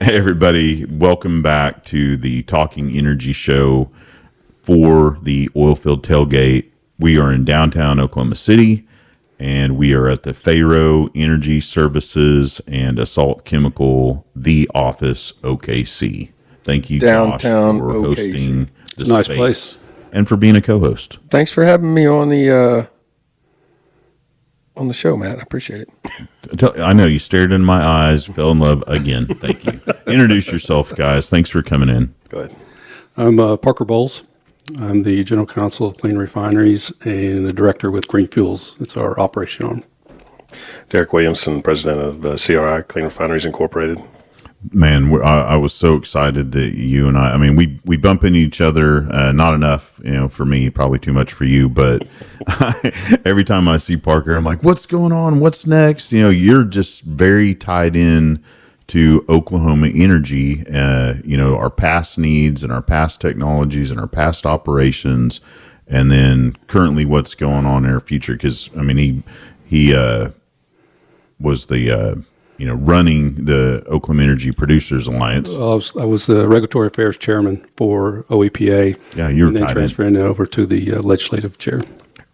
Hey, everybody. Welcome back to the Talking Energy Show for the Oilfield Tailgate. We are in downtown Oklahoma City, and we are at the Faro Energy Services and Assault Chemical, the office, OKC. Thank you, Downtown Josh, for OKC. hosting It's a nice place. and for being a co-host. Thanks for having me on the show, Matt. I appreciate it. I know you stared in my eyes, fell in love again. Thank you. Introduce yourself, guys. Thanks for coming in. Go ahead. I'm Parker Bowles. I'm the General Counsel of Clean Refineries and the Director with Green Fuels. It's our operation arm. Derek Williamson, President of CRI, Clean Refineries Incorporated. Man, I was so excited that you and I mean, we bump into each other, not enough, for me, probably too much for you, but every time I see Parker, I'm like, what's going on? What's next? You're just very tied in to Oklahoma energy, our past needs and our past technologies and our past operations, and then currently what's going on in our future. Because, I mean, he was the, running the Oklahoma Energy Producers Alliance. I was the Regulatory Affairs Chairman for OEPA. Yeah, you were and then transferring it over to the Legislative Chair.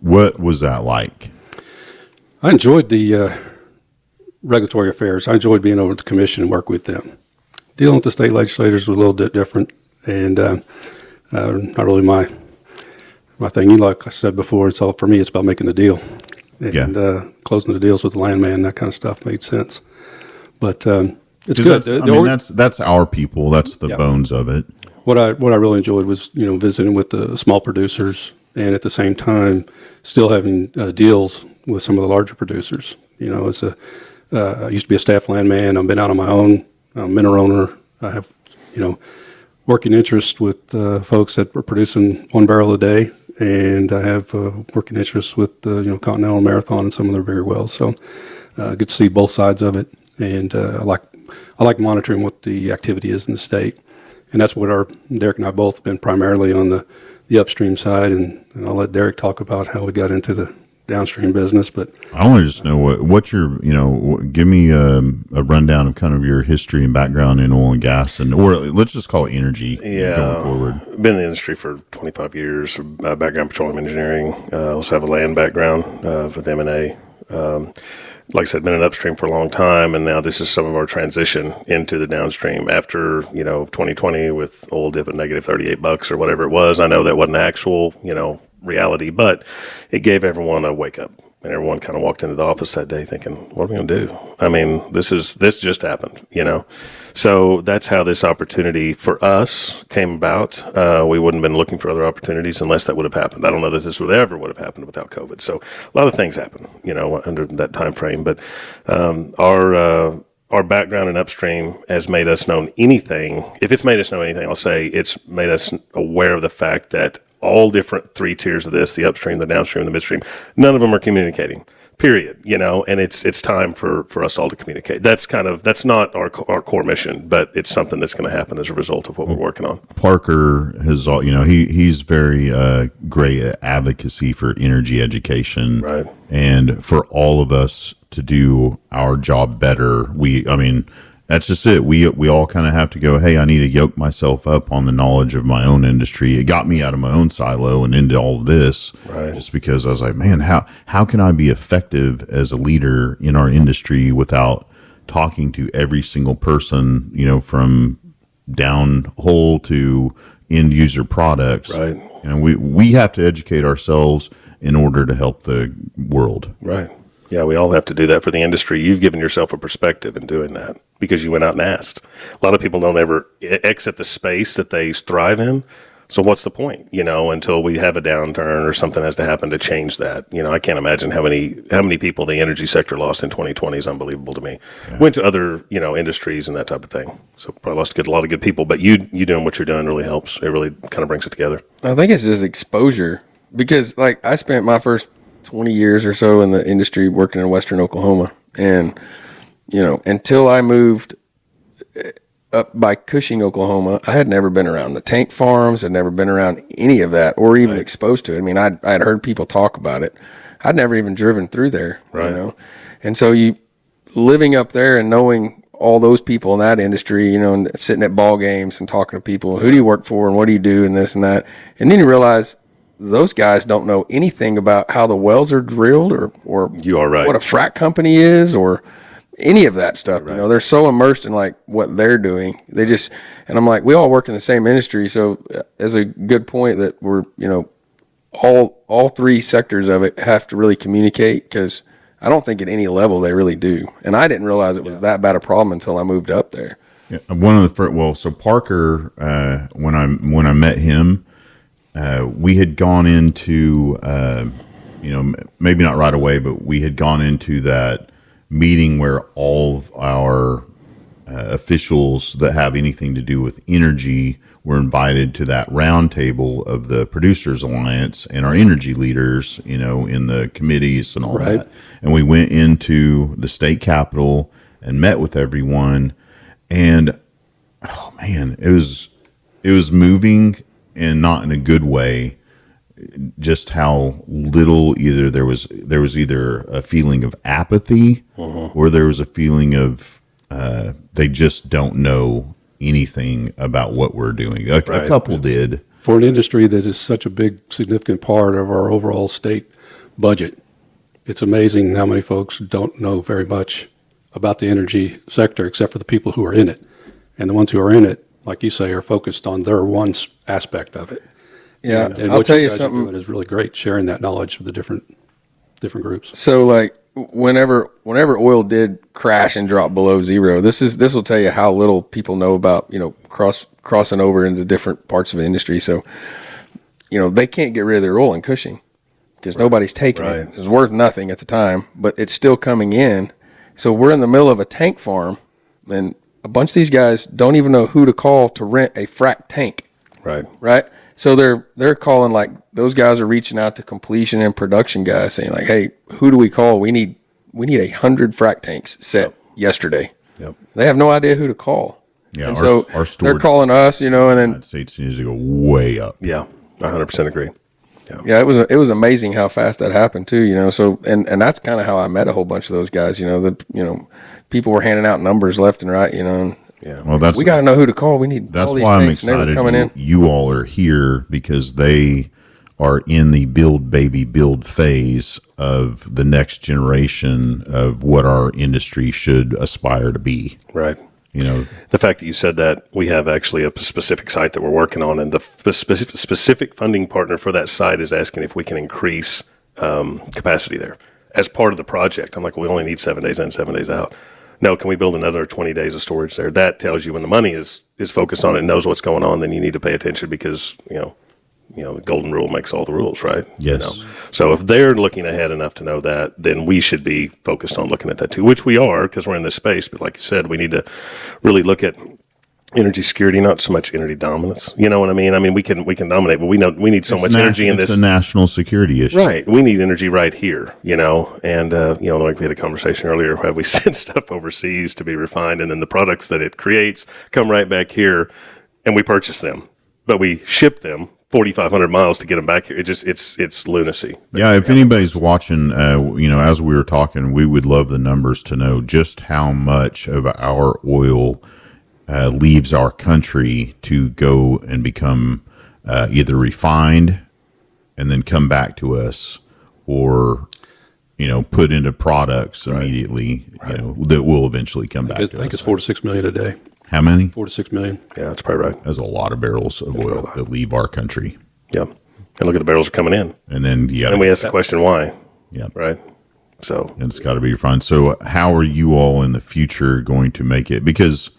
What was that like? I enjoyed the regulatory affairs. I enjoyed being over at the commission and work with them. Dealing with the state legislators was a little bit different, and not really my thing. Like I said before, it's all for me. It's about making the deal, and closing the deals with the landman. That kind of stuff made sense. But it's good. That's our people. That's the bones of it. What I really enjoyed was visiting with the small producers, and at the same time still having deals with some of the larger producers. I used to be a staff landman. I've been out on my own. I'm a mineral owner. I have working interest with folks that are producing 1 barrel a day, and I have working interest with Continental Marathon and some of their bigger wells. So I get to see both sides of it. And I like monitoring what the activity is in the state, and that's what Derek and I both have been primarily on the upstream side. And I'll let Derek talk about how we got into the downstream business. But I want to just know what your give me a rundown of kind of your history and background in oil and gas, or let's just call it energy. Going forward. Been in the industry for 25 years. Background petroleum engineering. Also have a land background with M&A. Like I said, been in upstream for a long time, and now this is some of our transition into the downstream after, 2020 with oil dip at negative $38 or whatever it was. I know that wasn't actual, reality, but it gave everyone a wake up, and everyone kind of walked into the office that day thinking, what are we going to do? I mean, this just happened, So that's how this opportunity for us came about. We wouldn't have been looking for other opportunities unless that would have happened. I don't know that this would have happened without COVID. So a lot of things happen, under that time frame. But our background in upstream has made us know anything. If it's made us know anything, I'll say it's made us aware of the fact that all different 3 tiers of this, the upstream, the downstream, the midstream, none of them are communicating. Period. And it's time for us all to communicate. That's not our core mission, but it's something that's going to happen as a result of what we're working on. Parker has, he's very great at advocacy for energy education, right? And for all of us to do our job better, that's just it. We all kind of have to go, hey, I need to yoke myself up on the knowledge of my own industry. It got me out of my own silo and into all of this, right? Just because I was like, man, how can I be effective as a leader in our industry without talking to every single person, from downhole to end user products, right? And we have to educate ourselves in order to help the world, right? Yeah, we all have to do that for the industry. You've given yourself a perspective in doing that because you went out and asked. A lot of people don't ever exit the space that they thrive in. So what's the point, until we have a downturn or something has to happen to change that? I can't imagine how many people the energy sector lost in 2020 is unbelievable to me. Yeah. Went to other, industries and that type of thing. So probably lost a lot of good people, but you doing what you're doing really helps. It really kind of brings it together. I think it's just exposure because I spent my first 20 years or so in the industry working in Western Oklahoma. And, until I moved up by Cushing, Oklahoma, I had never been around the tank farms. I'd never been around any of that or even exposed to it. I mean, I'd heard people talk about it. I'd never even driven through there, right. And so living up there and knowing all those people in that industry, you know, and sitting at ball games and talking to people, who do you work for and what do you do and this and that. And then you realize those guys don't know anything about how the wells are drilled or You are right. what a frac company is or any of that stuff. You know, they're so immersed in like what they're doing. They just, and I'm like, we all work in the same industry. So as a good point that we're, you know, all three sectors of it have to really communicate, because I don't think at any level they really do. And I didn't realize it was that bad a problem until I moved up there. Yeah, one of the first, well, so Parker, when I met him, we had gone into, you know, maybe not right away, but we had gone into that meeting where all of our officials that have anything to do with energy were invited to that round table of the Producers Alliance and our energy leaders, you know, in the committees and all that. And we went into the state capitol and met with everyone. And oh man, it was moving, and not in a good way. Just how little either there was either a feeling of apathy or there was a feeling of they just don't know anything about what we're doing. A couple did. For an industry that is such a big, significant part of our overall state budget, it's amazing how many folks don't know very much about the energy sector, except for the people who are in it. And the ones who are in it, like you say, are focused on their one aspect of it. Yeah, and I'll what tell you guys are something. doing is really great, sharing that knowledge with the different groups. So like whenever oil did crash and drop below zero, this will tell you how little people know about, you know, crossing over into different parts of the industry. So, you know, they can't get rid of their oil in Cushing because nobody's taking it. It's worth nothing at the time, but it's still coming in. So we're in the middle of a tank farm, and a bunch of these guys don't even know who to call to rent a frac tank. Right. So they're calling, like, those guys are reaching out to completion and production guys saying like, hey, who do we call? We need 100 frac tanks set yesterday. They have no idea who to call. Yeah. And so our they're calling us, you know, and then United States needs to go way up. Yeah, 100% agree. yeah, it was amazing how fast that happened too, you know. So and that's kind of how I met a whole bunch of those guys, you know. People were handing out numbers left and right, you know. And Well, we got to know who to call. We need that's all these why I'm tanks, and they were excited coming in. you all are here, because they are in the build phase of the next generation of what our industry should aspire to be. Right. You know, The fact that you said that, we have actually a specific site that we're working on, and the specific funding partner for that site is asking if we can increase capacity there as part of the project. I'm like, we only need 7 days in, 7 days out. No, can we build another 20 days of storage there? That tells you when the money is focused on it and knows what's going on, then you need to pay attention, because, you know, the golden rule makes all the rules, right? Yes. You know? So if they're looking ahead enough to know that, then we should be focused on looking at that too, which we are, because we're in this space. But like you said, we need to really look at energy security, not so much energy dominance. You know what I mean? I mean, we can dominate, but we need so much energy in this. It's a national security issue. Right. We need energy right here, you know, and, you know, like we had a conversation earlier where we send stuff overseas to be refined, and then the products that it creates come right back here, and we purchase them, but we ship them 4,500 miles to get them back here. It's lunacy. Yeah, if anybody's watching, you know, as we were talking, we would love the numbers to know just how much of our oil leaves our country to go and become either refined and then come back to us, or, you know, put into products immediately, you know, that will eventually come back to us. I think it's 4 to 6 million a day. How many? 4 to 6 million. Yeah, that's probably right. That's a lot of barrels of oil that leave our country. Yeah. And look at the barrels are coming in. And then And we ask the question, why? yeah, Right. So, and it's got to be refined. So how are you all in the future going to make it? Because,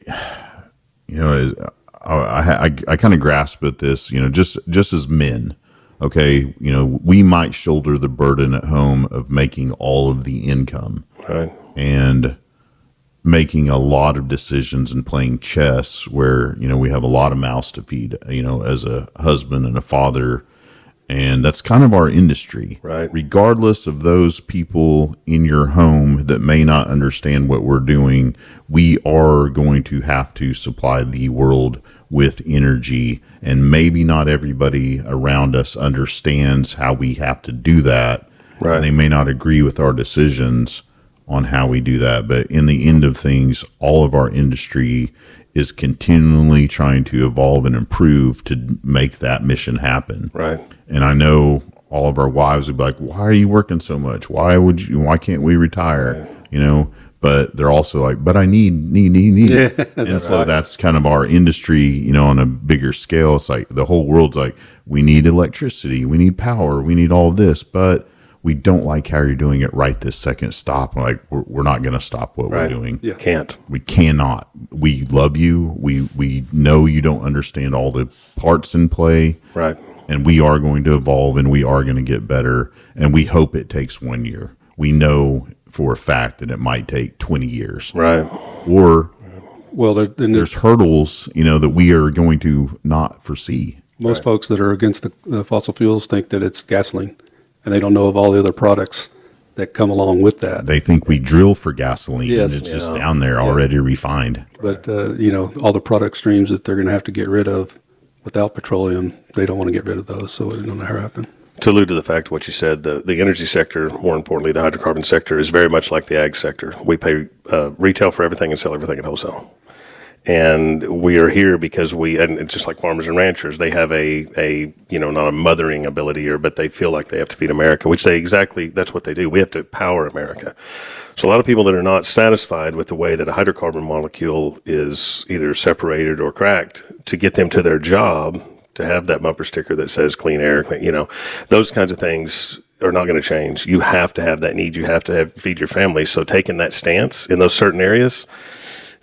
you know, I kind of grasp at this, you know, just as men, okay, you know, we might shoulder the burden at home of making all of the income right. and making a lot of decisions and playing chess where, you know, we have a lot of mouths to feed, you know, as a husband and a father. And that's kind of our industry, Right. Regardless of those people in your home that may not understand what we're doing, we are going to have to supply the world with energy. And maybe not everybody around us understands how we have to do that. Right. And they may not agree with our decisions, on how we do that. But in the end of things, all of our industry is continually trying to evolve and improve to make that mission happen. Right. And I know all of our wives would be like, why are you working so much? Why can't we retire? Right. But they're also like, but I need. Yeah, and so that's kind of our industry, on a bigger scale. It's like the whole world's like, we need electricity, we need power, we need all of this, but we don't like how you're doing it right this second. Stop. We're not going to stop what we're doing. Yeah. Can't. We cannot. We love you. We know you don't understand all the parts in play. Right. And we are going to evolve, and we are going to get better. And we hope it takes 1 year. We know for a fact that it might take 20 years. Right. Or there's hurdles, that we are going to not foresee. Most folks that are against the fossil fuels think that it's gasoline, and they don't know of all the other products that come along with that. They think we drill for gasoline, Yes. and it's just down there already refined. But, all the product streams that they're going to have to get rid of without petroleum, they don't want to get rid of those, so it don't ever happen. To allude to the fact of what you said, the energy sector, more importantly, the hydrocarbon sector, is very much like the ag sector. We pay retail for everything and sell everything at wholesale. And we are here because and just like farmers and ranchers, they have a not a mothering ability, but they feel like they have to feed America, which that's what they do. We have to power America. So a lot of people that are not satisfied with the way that a hydrocarbon molecule is either separated or cracked to get them to their job, to have that bumper sticker that says clean air, those kinds of things are not going to change. You have to have that need. You have to feed your family. So taking that stance in those certain areas,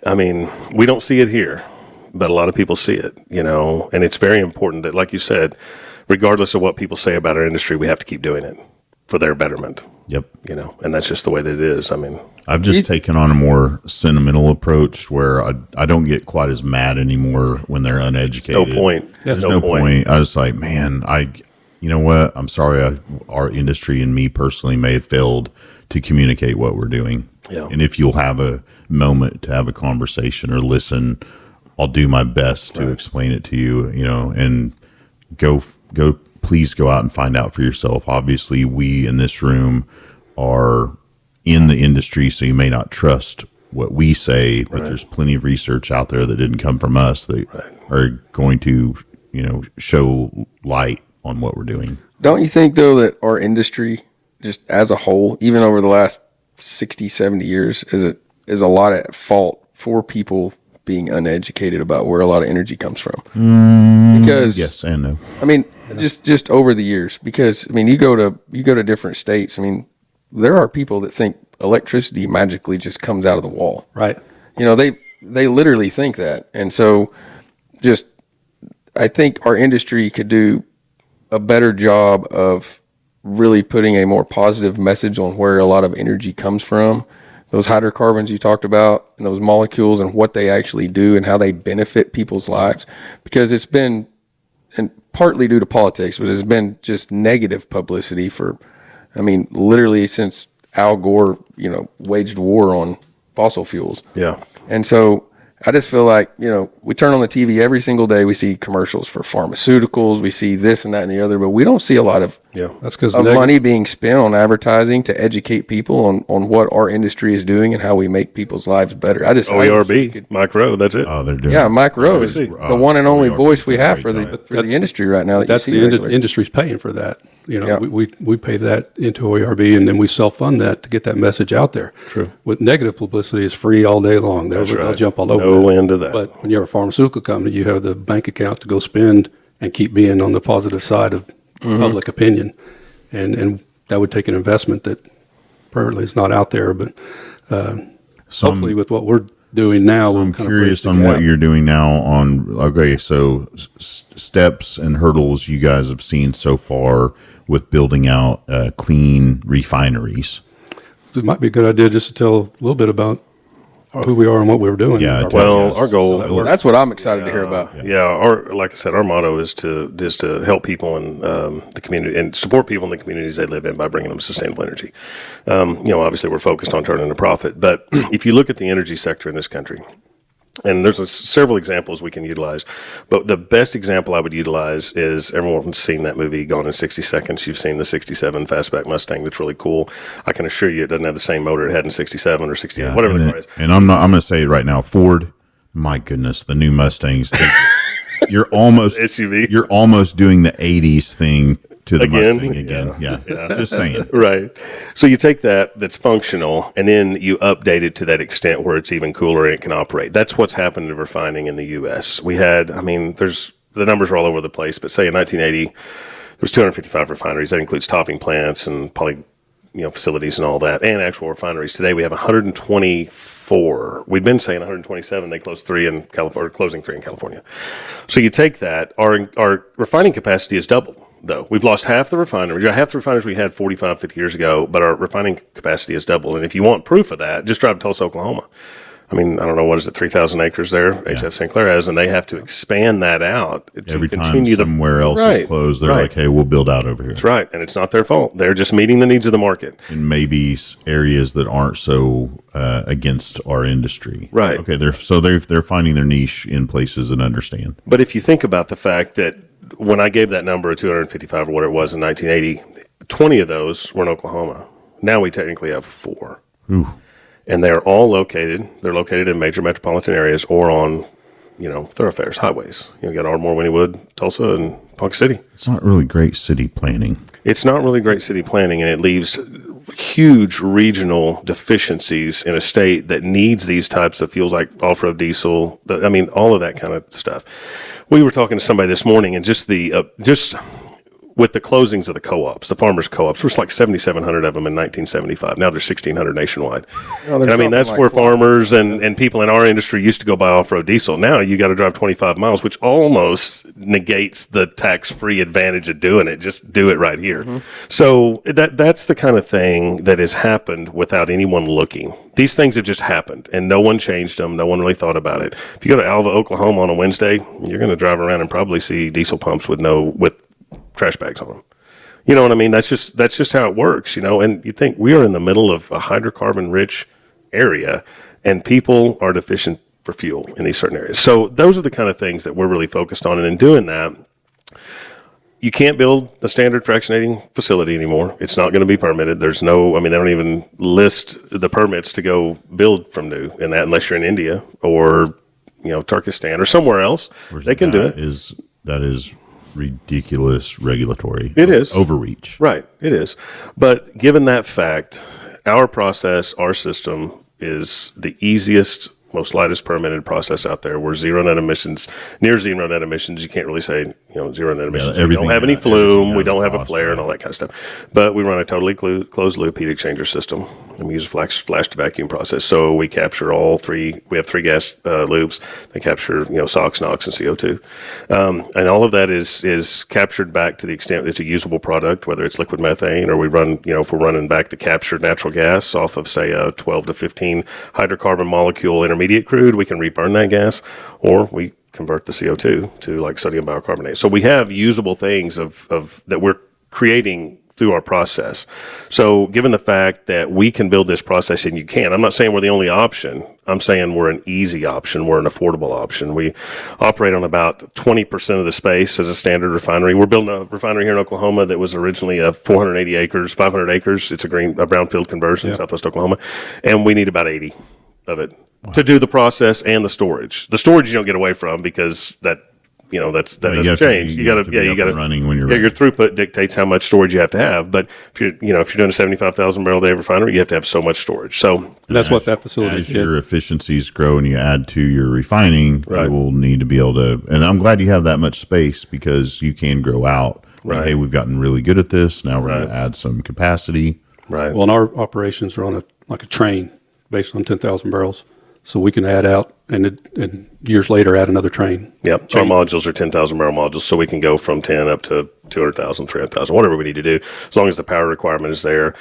we don't see it here, but a lot of people see it, and it's very important that, like you said, regardless of what people say about our industry, we have to keep doing it for their betterment. Yep. And that's just the way that it is. I've just taken on a more sentimental approach where I don't get quite as mad anymore when they're uneducated. No point. There's no point. I was like, man, you know what? I'm sorry. Our industry and me personally may have failed to communicate what we're doing. Yeah. And if you'll have a moment to have a conversation or listen, I'll do my best to explain it to you, and please go out and find out for yourself. Obviously, we in this room are in the industry, so you may not trust what we say, but there's plenty of research out there that didn't come from us that are going to, show light on what we're doing. Don't you think, though, that our industry, just as a whole, even over the last 60, 70 years, is a lot at fault for people being uneducated about where a lot of energy comes from? Because yes and no. Just over the years, because you go to different states. There are people that think electricity magically just comes out of the wall. Right. They literally think that. And so I think our industry could do a better job of really putting a more positive message on where a lot of energy comes from. Those hydrocarbons you talked about and those molecules and what they actually do and how they benefit people's lives, because it's been, and partly due to politics, but it's been just negative publicity for, literally since Al Gore, waged war on fossil fuels. Yeah. And so I just feel like, we turn on the TV every single day. We see commercials for pharmaceuticals. We see this and that and the other, but we don't see a lot of that's because money being spent on advertising to educate people on what our industry is doing and how we make people's lives better. OERB, Mike Rowe, that's it. Oh, they're doing. Yeah, Mike Rowe is the one and only voice we have for great the industry right now. That's the industry's paying for that. We pay that into OERB, and then we self-fund that to get that message out there. True. With negative publicity is free all day long. They'll jump all over No end of that. But when you're a pharmaceutical company, you have the bank account to go spend and keep being on the positive side of public opinion. And that would take an investment that apparently is not out there. But hopefully with what we're doing now, I'm curious on what you're doing now so steps and hurdles you guys have seen so far with building out clean refineries. It might be a good idea just to tell a little bit about who we are and what we're doing. Yeah. Our goal. That's what I'm excited to hear about. Like I said, our motto is to help people in the community and support people in the communities they live in by bringing them sustainable energy. Obviously we're focused on turning a profit, but if you look at the energy sector in this country, And there's several examples we can utilize, but the best example I would utilize is everyone's seen that movie Gone in 60 Seconds. You've seen the 67 fastback Mustang. That's really cool. I can assure you it doesn't have the same motor it had in 67 or 68, whatever the car is. And I'm going to say it right now, Ford, my goodness, the new Mustangs, you're almost SUV. You're almost doing the 80s thing to the Again? Mustang again. Yeah. Just saying. Right. So you take that's functional, and then you update it to that extent where it's even cooler and it can operate. That's what's happened to refining in the U.S. We had, the numbers are all over the place, but say in 1980, there was 255 refineries. That includes topping plants and facilities and all that, and actual refineries. Today we have 124. We've been saying 127. They closed 3 in California, closing 3 in California. So you take that, our refining capacity has doubled. Though we've lost half the refineries we had 45, 50 years ago, but our refining capacity has doubled. And if you want proof of that, just drive to Tulsa, Oklahoma. I don't know, 3,000 acres there, HF Sinclair has, and they have to expand that out to Every continue time somewhere else is closed, they're like, hey, we'll build out over here. That's right, and it's not their fault. They're just meeting the needs of the market. In maybe areas that aren't so against our industry. Right. Okay, they're finding their niche in places that understand. But if you think about the fact that when I gave that number of 255 or what it was in 1980, 20 of those were in Oklahoma. Now we technically have 4. Ooh. And they're all located in major metropolitan areas or on, thoroughfares, highways. You got Ardmore, Wynnewood, Tulsa, and Ponca City. It's not really great city planning. It's not really great city planning, and it leaves huge regional deficiencies in a state that needs these types of fuels like off-road diesel. All of that kind of stuff. We were talking to somebody this morning, and just with the closings of the co-ops, the farmers' co-ops, there was like 7,700 of them in 1975. Now there's 1,600 nationwide. That's where farmers and people in our industry used to go buy off-road diesel. Now you got to drive 25 miles, which almost negates the tax-free advantage of doing it. Just do it right here. Mm-hmm. So that's the kind of thing that has happened without anyone looking. These things have just happened, and no one changed them. No one really thought about it. If you go to Alva, Oklahoma on a Wednesday, you're going to drive around and probably see diesel pumps with trash bags on them. You know what I mean? That's just how it works, and you think we are in the middle of a hydrocarbon rich area and people are deficient for fuel in these certain areas. So those are the kind of things that we're really focused on. And in doing that, you can't build a standard fractionating facility anymore. It's not going to be permitted. There's they don't even list the permits to go build from new in that unless you're in India or, Turkestan or somewhere else. They can do it. That is ridiculous regulatory. It is overreach. Right. It is. But given that fact, our process, our system is the easiest, most lightest permitted process out there. We're near zero net emissions. You can't really say, zero net emissions. We don't have any flume. We don't have a flare and all that kind of stuff. But we run a totally closed loop heat exchanger system. And we use a flash to vacuum process. So we capture all 3. We have 3 gas loops. They capture, SOx, NOx, and CO2. And all of that is captured back to the extent it's a usable product, whether it's liquid methane or we run, if we're running back the captured natural gas off of, say, a 12 to 15 hydrocarbon molecule intermediate crude, we can reburn that gas, or we convert the CO2 to like sodium biocarbonate. So we have usable things of that we're creating through our process. So given the fact that we can build this process and you can, I'm not saying we're the only option. I'm saying we're an easy option. We're an affordable option. We operate on about 20% of the space as a standard refinery. We're building a refinery here in Oklahoma that was originally 480 acres, 500 acres. It's a brownfield conversion, Southwest Oklahoma. And we need about 80 of it. Wow. To do the process and the storage. The storage you don't get away from because that doesn't change. You got to running when you're ready. Your throughput dictates how much storage you have to have. But if you're doing a 75,000 barrel a day refinery, you have to have so much storage. So that's what that facility as your efficiencies grow and you add to your refining, right. You will need to be able to. And I'm glad you have that much space because you can grow out. Right. Hey, we've gotten really good at this. Now we're going to add some capacity. Right. Well, and our operations are on a train based on 10,000 barrels. So we can add out and years later add another train. Yep. Our modules are 10,000 barrel modules, so we can go from 10 up to 200,000, 300,000, whatever we need to do, as long as the power requirement is there.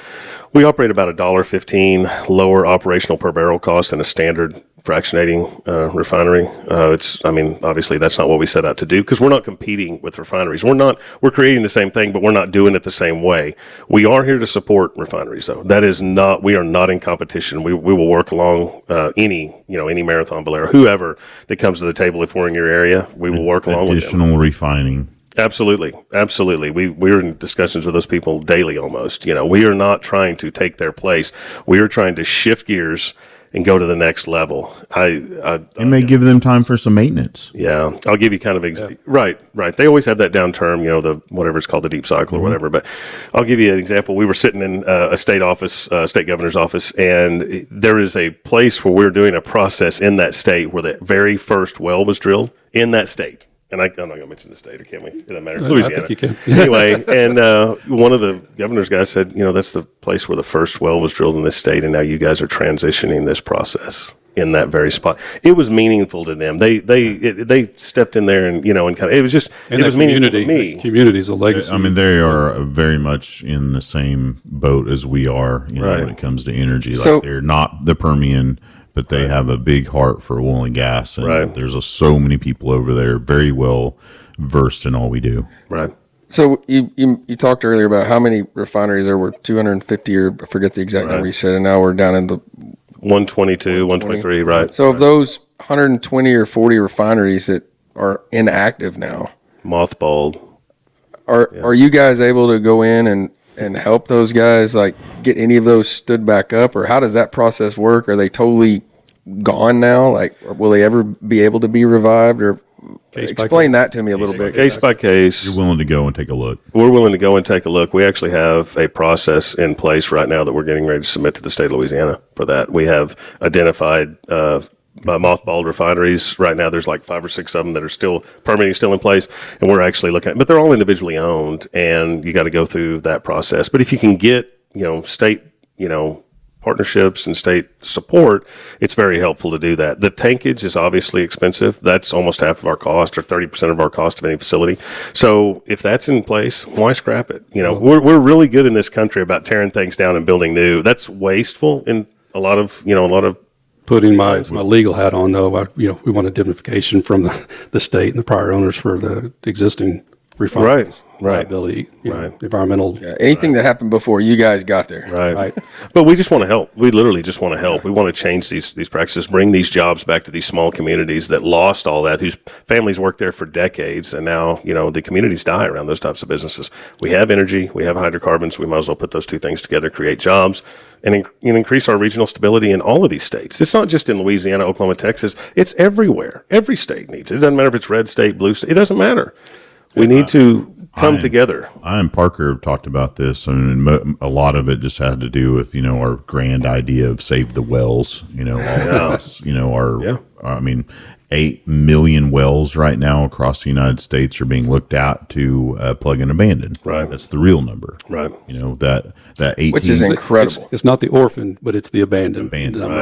We operate about $1.15 lower operational per barrel cost than a standard fractionating refinery. Obviously that's not what we set out to do, because we're not competing with refineries. We're creating the same thing, but we're not doing it the same way. We are here to support refineries, though. We are not in competition. We will work along any Marathon, Valero, whoever that comes to the table. If we're in your area, we will work along with them. Additional refining. Absolutely. We're in discussions with those people daily almost. We are not trying to take their place. We are trying to shift gears and go to the next level. It may give them time for some maintenance. Yeah, I'll give you kind of right. They always have that down term, the whatever it's called, the deep cycle or whatever. But I'll give you an example. We were sitting in a state governor's office, and there is a place where we're doing a process in that state where the very first well was drilled in that state. And I'm not going to mention the state, or can we? It doesn't matter. It's Louisiana. I think you can. Anyway, and one of the governor's guys said, that's the place where the first well was drilled in this state, and now you guys are transitioning this process in that very spot. It was meaningful to them. They stepped in there and kind of, it was meaningful to me. Community's a legacy. I mean, they are very much in the same boat as we are, when it comes to energy. Like, they're not the Permian, but they have a big heart for oil and gas, and there's so many people over there very well versed in all we do. Right. So you talked earlier about how many refineries there were, 250, or I forget the exact number you said, and now we're down in the 122, 123, right. So of those 120 or 40 refineries that are inactive now, mothballed, are you guys able to go in and help those guys, like, get any of those stood back up, or how does that process work? Are they totally gone now? Like, will they ever be able to be revived? Or explain that to me a little bit. Case by case. You're willing to go and take a look. We're willing to go and take a look. We actually have a process in place right now that we're getting ready to submit to the state of Louisiana for that. We have identified mothballed refineries. Right now there's like 5 or 6 of them that are still permitting, still in place, and we're actually looking at, but they're all individually owned, and you got to go through that process. But if you can get state partnerships and state support, it's very helpful to do that. The tankage is obviously expensive. That's almost half of our cost, or 30% of our cost of any facility. So if that's in place, why scrap it? We're really good in this country about tearing things down and building new. That's wasteful in a lot of Putting my legal hat on, though, we want indemnification from the state and the prior owners for the existing refineries. Liability, environmental. Yeah, anything that happened before you guys got there. Right. But we just want to help. We literally just want to help. We want to change these practices, bring these jobs back to these small communities that lost all that, whose families worked there for decades, and now, the communities die around those types of businesses. We have energy, we have hydrocarbons, we might as well put those two things together, create jobs, and increase our regional stability in all of these states. It's not just in Louisiana, Oklahoma, Texas. It's everywhere. Every state needs it. It doesn't matter if it's red state, blue state. It doesn't matter. We need to come together. I and Parker have talked about this, and a lot of it just had to do with our grand idea of save the wells. All of us. I mean, 8 million wells right now across the United States are being looked at to plug and abandon. Right, that's the real number. Right, that 18, which is incredible. It's not the orphan, but it's the abandoned.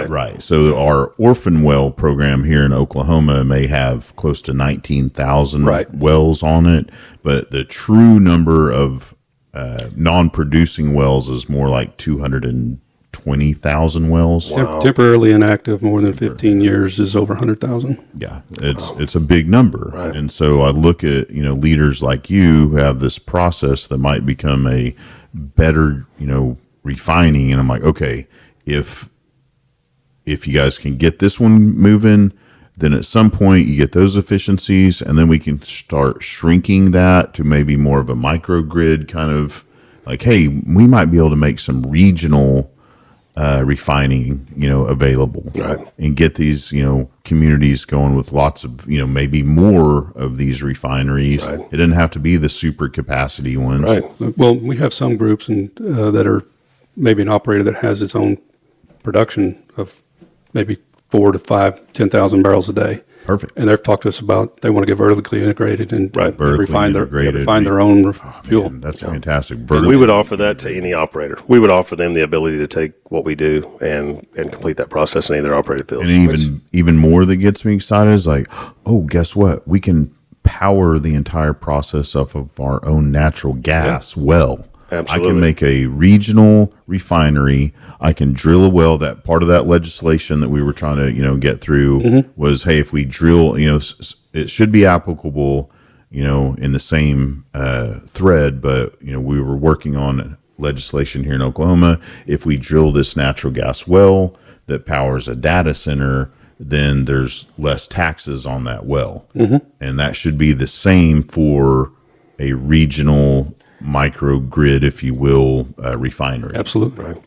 Right. So our orphan well program here in Oklahoma may have close to 19,000 wells on it, but the true number of non-producing wells is more like 220,000 wells. Wow. Temporarily inactive more than 15 years is over 100,000. Yeah, it's a big number. Right. And so I look at leaders like you who have this process that might become a better refining, and I'm like, okay, if you guys can get this one moving, then at some point you get those efficiencies, and then we can start shrinking that to maybe more of a microgrid kind of, like, hey, we might be able to make some regional refining, available, and get these, communities going with lots of, maybe more of these refineries. Right. It doesn't have to be the super capacity ones. Right. Well, we have some groups that are maybe an operator that has its own production of maybe 4 to 5, 10,000 barrels a day. Perfect. And they've talked to us about they want to get vertically integrated and refine their own fuel. Man, that's fantastic. We would offer that to any operator. We would offer them the ability to take what we do and complete that process in any of their operated fields. And even more that gets me excited is like, oh, guess what? We can power the entire process off of our own natural gas well. I Absolutely. can make a regional refinery. I can drill a well. That part of that legislation that we were trying to, get through was, hey, if we drill, it should be applicable, in the same thread. But we were working on legislation here in Oklahoma. If we drill this natural gas well that powers a data center, then there's less taxes on that well, and that should be the same for a regional microgrid, if you will, refinery. Absolutely. Right.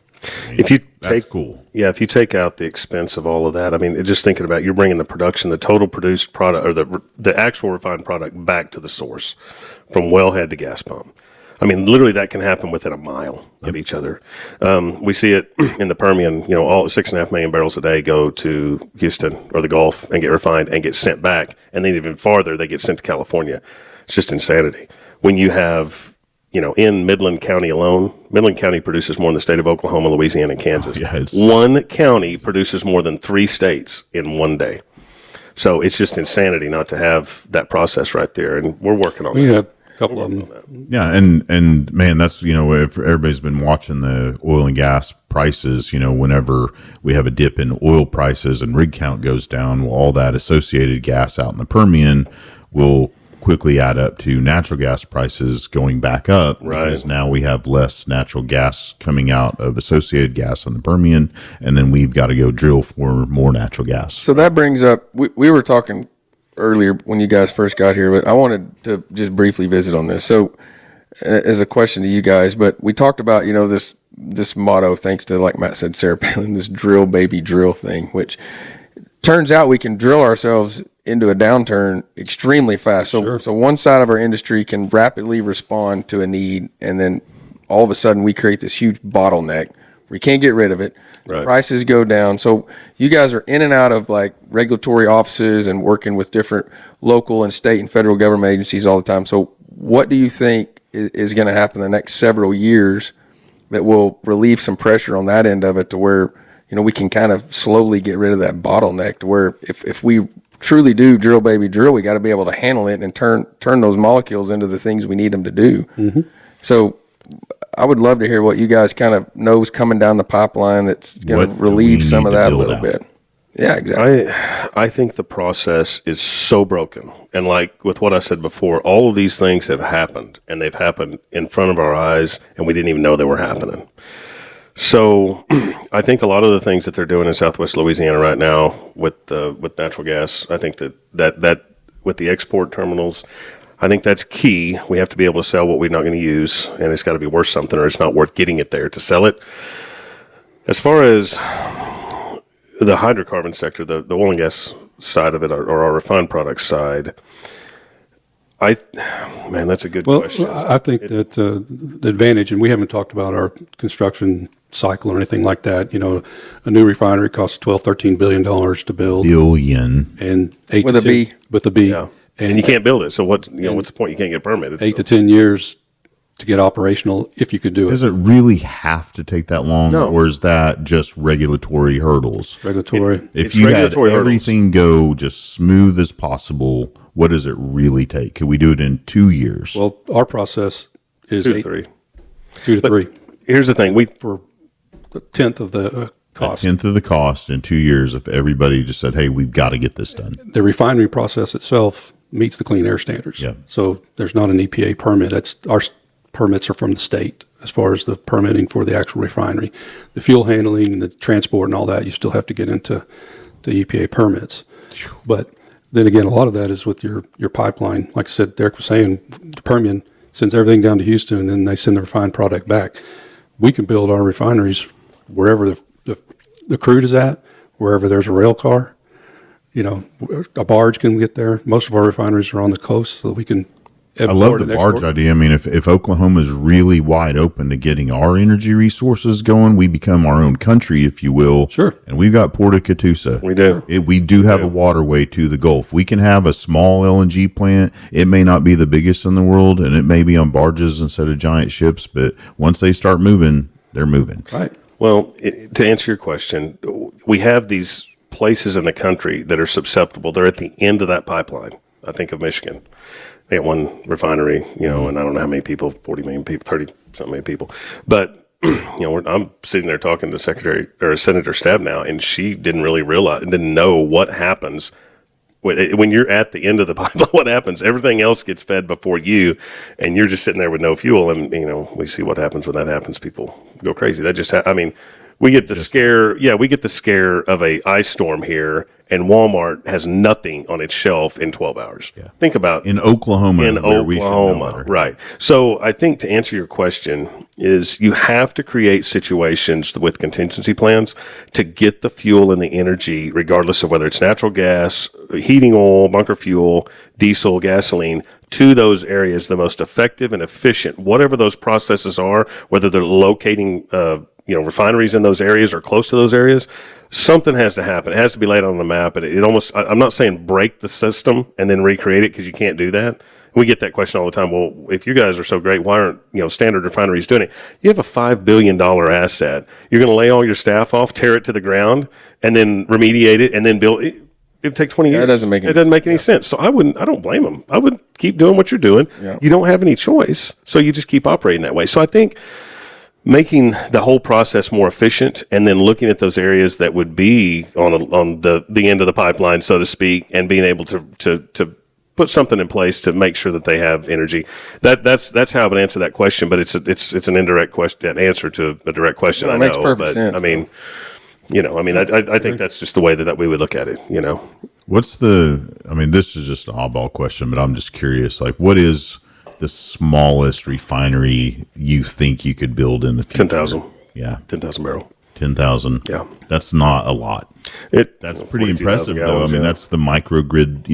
If you That's take cool. Yeah, if you take out the expense of all of that, I mean, just thinking about you're bringing the production, the total produced product, or the actual refined product back to the source, from wellhead to gas pump. I mean, literally, that can happen within a mile of each other. We see it in the Permian. All 6.5 million barrels a day go to Houston or the Gulf and get refined and get sent back, and then even farther, they get sent to California. It's just insanity. When you have, in Midland County alone, Midland County produces more than the state of Oklahoma, Louisiana, and Kansas. One county produces more than 3 states in one day. So it's just insanity not to have that process right there, and we're working on We that. have a couple of them. Yeah, and man, that's if everybody's been watching the oil and gas prices. Whenever we have a dip in oil prices and rig count goes down, well, all that associated gas out in the Permian will quickly add up to natural gas prices going back up, Right. because now we have less natural gas coming out of associated gas in the Permian, and then we've got to go drill for more natural gas. So that brings up, we were talking earlier when you guys first got here, but I wanted to just briefly visit on this. So as a question to you guys, but we talked about, this motto, thanks to, like Matt said, Sarah Palin, this drill baby drill thing, which turns out we can drill ourselves into a downturn extremely fast. So one side of our industry can rapidly respond to a need, and then all of a sudden we create this huge bottleneck. We can't get rid of it. Right. Prices go down. So you guys are in and out of like regulatory offices and working with different local and state and federal government agencies all the time. So what do you think is going to happen the next several years that will relieve some pressure on that end of it, to where, we can kind of slowly get rid of that bottleneck, to where if we truly do drill baby drill, we got to be able to handle it and turn those molecules into the things we need them to do. So I would love to hear what you guys kind of know is coming down the pipeline that's going to relieve some of that a little bit. Yeah, exactly. I think the process is so broken. And like with what I said before, all of these things have happened, and they've happened in front of our eyes, and we didn't even know they were happening. So I think a lot of the things that they're doing in Southwest Louisiana right now with natural gas, I think that with the export terminals, I think that's key. We have to be able to sell what we're not going to use, and it's got to be worth something, or it's not worth getting it there to sell it. As far as the hydrocarbon sector, the oil and gas side of it, or our refined products side, that's a good question. I think that the advantage, and we haven't talked about our construction cycle or anything like that. A new refinery costs $12-13 billion to build, Billion. and With a B. with a B, Yeah. And you can't build it. So what's the point? You can't get permitted. 8 to 10 years to get operational if you could do Does it. it really have to take that long, No. or is that just regulatory hurdles? Regulatory. If It's you had regulatory hurdles. everything go just smooth as possible, what does it really take? Could we do it in 2 years? Well, our process is 2 to 3. 2 to 3 Here's the thing. for a tenth of the a cost. tenth of the cost in 2 years if everybody just said, hey, we've got to get this done. The refinery process itself meets the clean air standards. Yeah. So there's not an EPA permit. Our permits are from the state as far as the permitting for the actual refinery. The fuel handling, the transport, and all that, you still have to get into the EPA permits. But then again, a lot of that is with your pipeline. Like I said, Derek was saying, the Permian sends everything down to Houston, and then they send the refined product back. We can build our refineries wherever the crude is at, wherever there's a rail car. A barge can get there. Most of our refineries are on the coast, so we can. I love the barge idea. I mean, if Oklahoma is really wide open to getting our energy resources going, we become our own country, if you will. Sure. And we've got Port of Catoosa. We do. We do have a waterway to the Gulf. We can have a small LNG plant. It may not be the biggest in the world, and it may be on barges instead of giant ships, but once they start moving, they're moving. Right. Well, to answer your question, we have these places in the country that are susceptible. They're at the end of that pipeline. I think of Michigan. They got one refinery, and I don't know how many people, 40 million people, 30 something million people. But, I'm sitting there talking to Senator Stabenow, and she didn't really didn't know what happens when you're at the end of the pipeline. What happens? Everything else gets fed before you, and you're just sitting there with no fuel. And, we see what happens when that happens. People go crazy. That just, we get the scare. Yeah, we get the scare of a ice storm here, and Walmart has nothing on its shelf in 12 hours. Yeah. Think about in Oklahoma. Right. So I think to answer your question is you have to create situations with contingency plans to get the fuel and the energy, regardless of whether it's natural gas, heating oil, bunker fuel, diesel, gasoline, to those areas the most effective and efficient, whatever those processes are, whether they're locating refineries in those areas or close to those areas. Something has to happen. It has to be laid on the map. And it almost, I'm not saying break the system and then recreate it, because you can't do that. We get that question all the time. Well, if you guys are so great, why aren't standard refineries doing it? You have a $5 billion asset. You're going to lay all your staff off, tear it to the ground, and then remediate it, and then build it. It'd take 20 years. It doesn't make any sense. So I don't blame them. I would keep doing what you're doing. Yeah. You don't have any choice. So you just keep operating that way. So I think making the whole process more efficient, and then looking at those areas that would be on the end of the pipeline, so to speak, and being able to put something in place to make sure that they have energy. That's how I would answer that question. But it's an indirect question, an answer to a direct question. Well, it makes perfect sense. I think that's just the way that we would look at it. What's this is just an oddball question, but I'm just curious. Like, what is the smallest refinery you think you could build in the future? 10,000. Yeah. 10,000 barrel. 10,000. Yeah. That's not a lot. That's pretty impressive, though. That's the microgrid,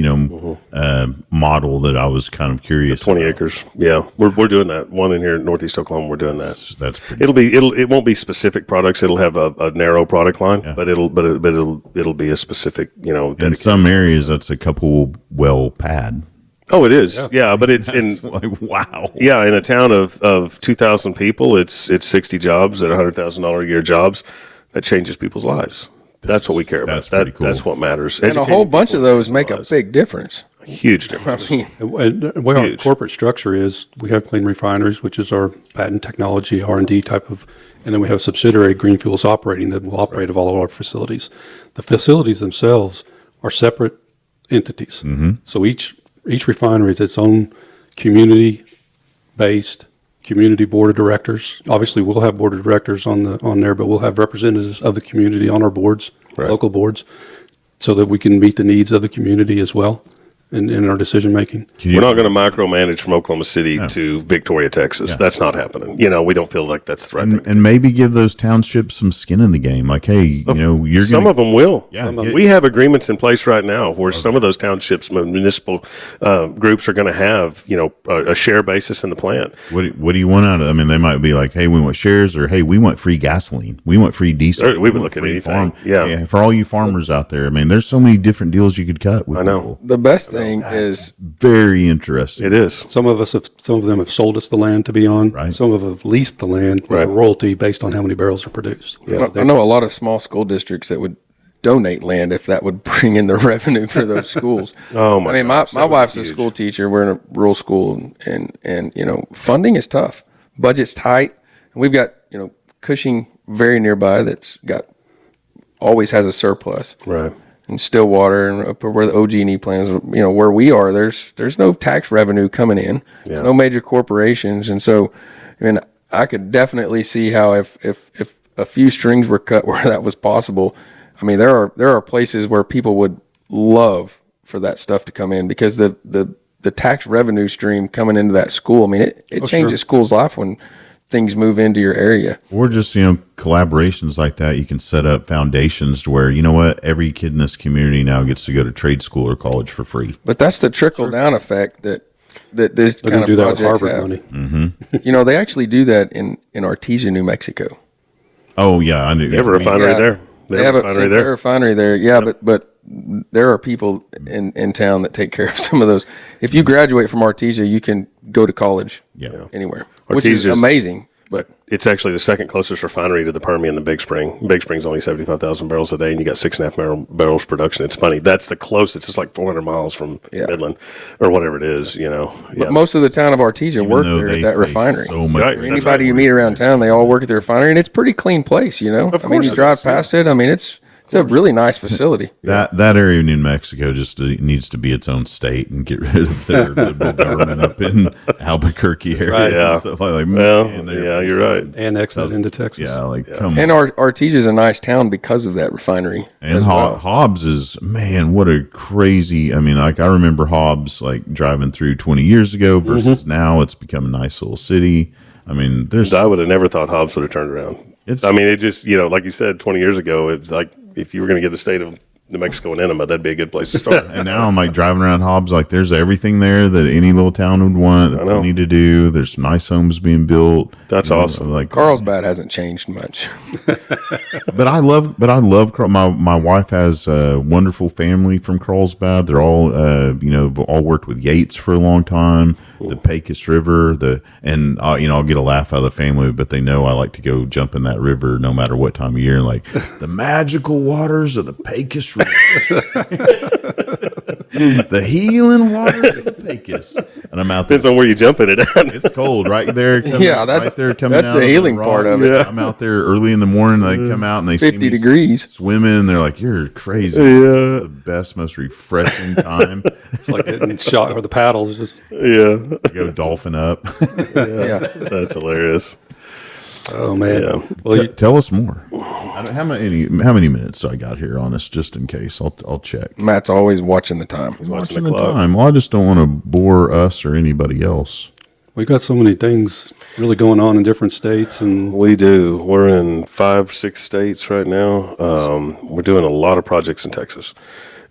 model that I was kind of curious. 20 acres. Yeah, we're doing that. One in here in Northeast Oklahoma, we're doing that. That's pretty. It won't be specific products. It'll have a narrow product line, yeah. but it'll be a specific, In some areas, that's a couple well pad. Oh, it is. Yeah, but it's in wow. Yeah, in a town of 2,000 people, it's 60 jobs at $100,000 a year jobs. That changes people's lives. That's what we care about. That's what matters. And a whole bunch of those make a big difference. A huge difference. And the way our corporate structure is, we have Clean Refineries, which is our patent technology, R&D type of, and then we have subsidiary Green Fuels Operating that will operate of all of our facilities. The facilities themselves are separate entities. Mm-hmm. So each refinery is its own community-based community board of directors. Obviously, we'll have board of directors on there, but we'll have representatives of the community on our boards, right. Local boards, so that we can meet the needs of the community as well in our decision making. We're not going to micromanage from Oklahoma City to Victoria, Texas. Yeah. That's not happening. We don't feel like that's the right thing. And maybe give those townships some skin in the game. Like, hey, some of them will. Yeah, we have agreements in place right now where some of those townships, municipal groups, are going to have a share basis in the plant. What do you want out of it? They might be like, hey, we want shares, or hey, we want free gasoline, we want free diesel. We would look at anything. Yeah, for all you farmers out there, there's so many different deals you could cut with. I know people. The best thing is very interesting. It is. Some of them have sold us the land to be on. Right. Some of them have leased the land with a royalty based on how many barrels are produced. Yeah. I know a lot of small school districts that would donate land if that would bring in the revenue for those schools. Oh my! My wife's a school teacher. We're in a rural school, and funding is tough. Budget's tight, and we've got Cushing very nearby that's always has a surplus. Right. And Stillwater and up where the OG&E plants, where we are, there's no tax revenue coming in. Yeah. There's no major corporations, and so, I could definitely see how if a few strings were cut where that was possible. There are places where people would love for that stuff to come in, because the tax revenue stream coming into that school, it changes school's life when things move into your area. Or just, collaborations like that. You can set up foundations to where, every kid in this community now gets to go to trade school or college for free. But that's the trickle down effect that this kind of projects have. Money. Mm-hmm. They actually do that in Artesia, New Mexico. Oh yeah, I knew. They have a refinery there. They have a refinery there. Yeah, but there are people in town that take care of some of those. If you graduate from Artesia, you can go to college anywhere, which is amazing. But it's actually the second closest refinery to the Permian, the Big Spring. Big Spring's only 75,000 barrels a day, and you got 6.5 barrels production. It's funny. That's the closest. It's like 400 miles from Midland or whatever it is, you know. But most of the town of Artesia work though there they at that face refinery. so much- Right. Anybody you meet around town, they all work at the refinery, and it's a pretty clean place, you know. I mean, you drive past it. I mean, it's a really nice facility. That area of New Mexico just needs to be its own state and get rid of their liberal government up in Albuquerque area. right. Yeah. And stuff like, Well, man, yeah, you're right. Annex that into Texas. Yeah, like come And on. Artesia is a nice town because of that refinery. And as well. Hobbs is, man, what a crazy. I mean, like I remember Hobbs like driving through 20 years ago versus now. It's become a nice little city. I mean, there's I would have never thought Hobbs would have turned around. It's- I mean, it just, you know, like you said, 20 years ago, it was like if you were going to get the state of New Mexico and enema, that'd be a good place to start. and now I'm like driving around Hobbs, like there's everything there that any little town would want. That know. we need to do. There's nice homes being built. That's You know, awesome. Like Carlsbad hasn't changed much. But I love my wife has a wonderful family from Carlsbad. They're all all worked with Yates for a long time. The Pecos River, I'll get a laugh out of the family, but they know I like to go jump in that river no matter what time of year. Like the magical waters of the Pecos River, the healing waters of the Pecos, and I'm out there. Depends on where you jump in it. It's cold right there. That's out the healing part of it. I'm out there early in the morning. They come out and they see 50 me degrees. swimming, and they're like, "You're crazy." Yeah. The best, most refreshing time. It's like getting shot with the paddles. Just, Yeah. Go dolphin up. Yeah. That's hilarious. oh, man. Yeah. Well, you, Tell us more. How many minutes do I got here on this, just in case? I'll check. Matt's always watching the time. Watching the the clock. time. Well, I just don't want to bore us or anybody else. we got so many things really going on in different states. And We do. We're in 5-6 states right now. We're doing a lot of projects in Texas.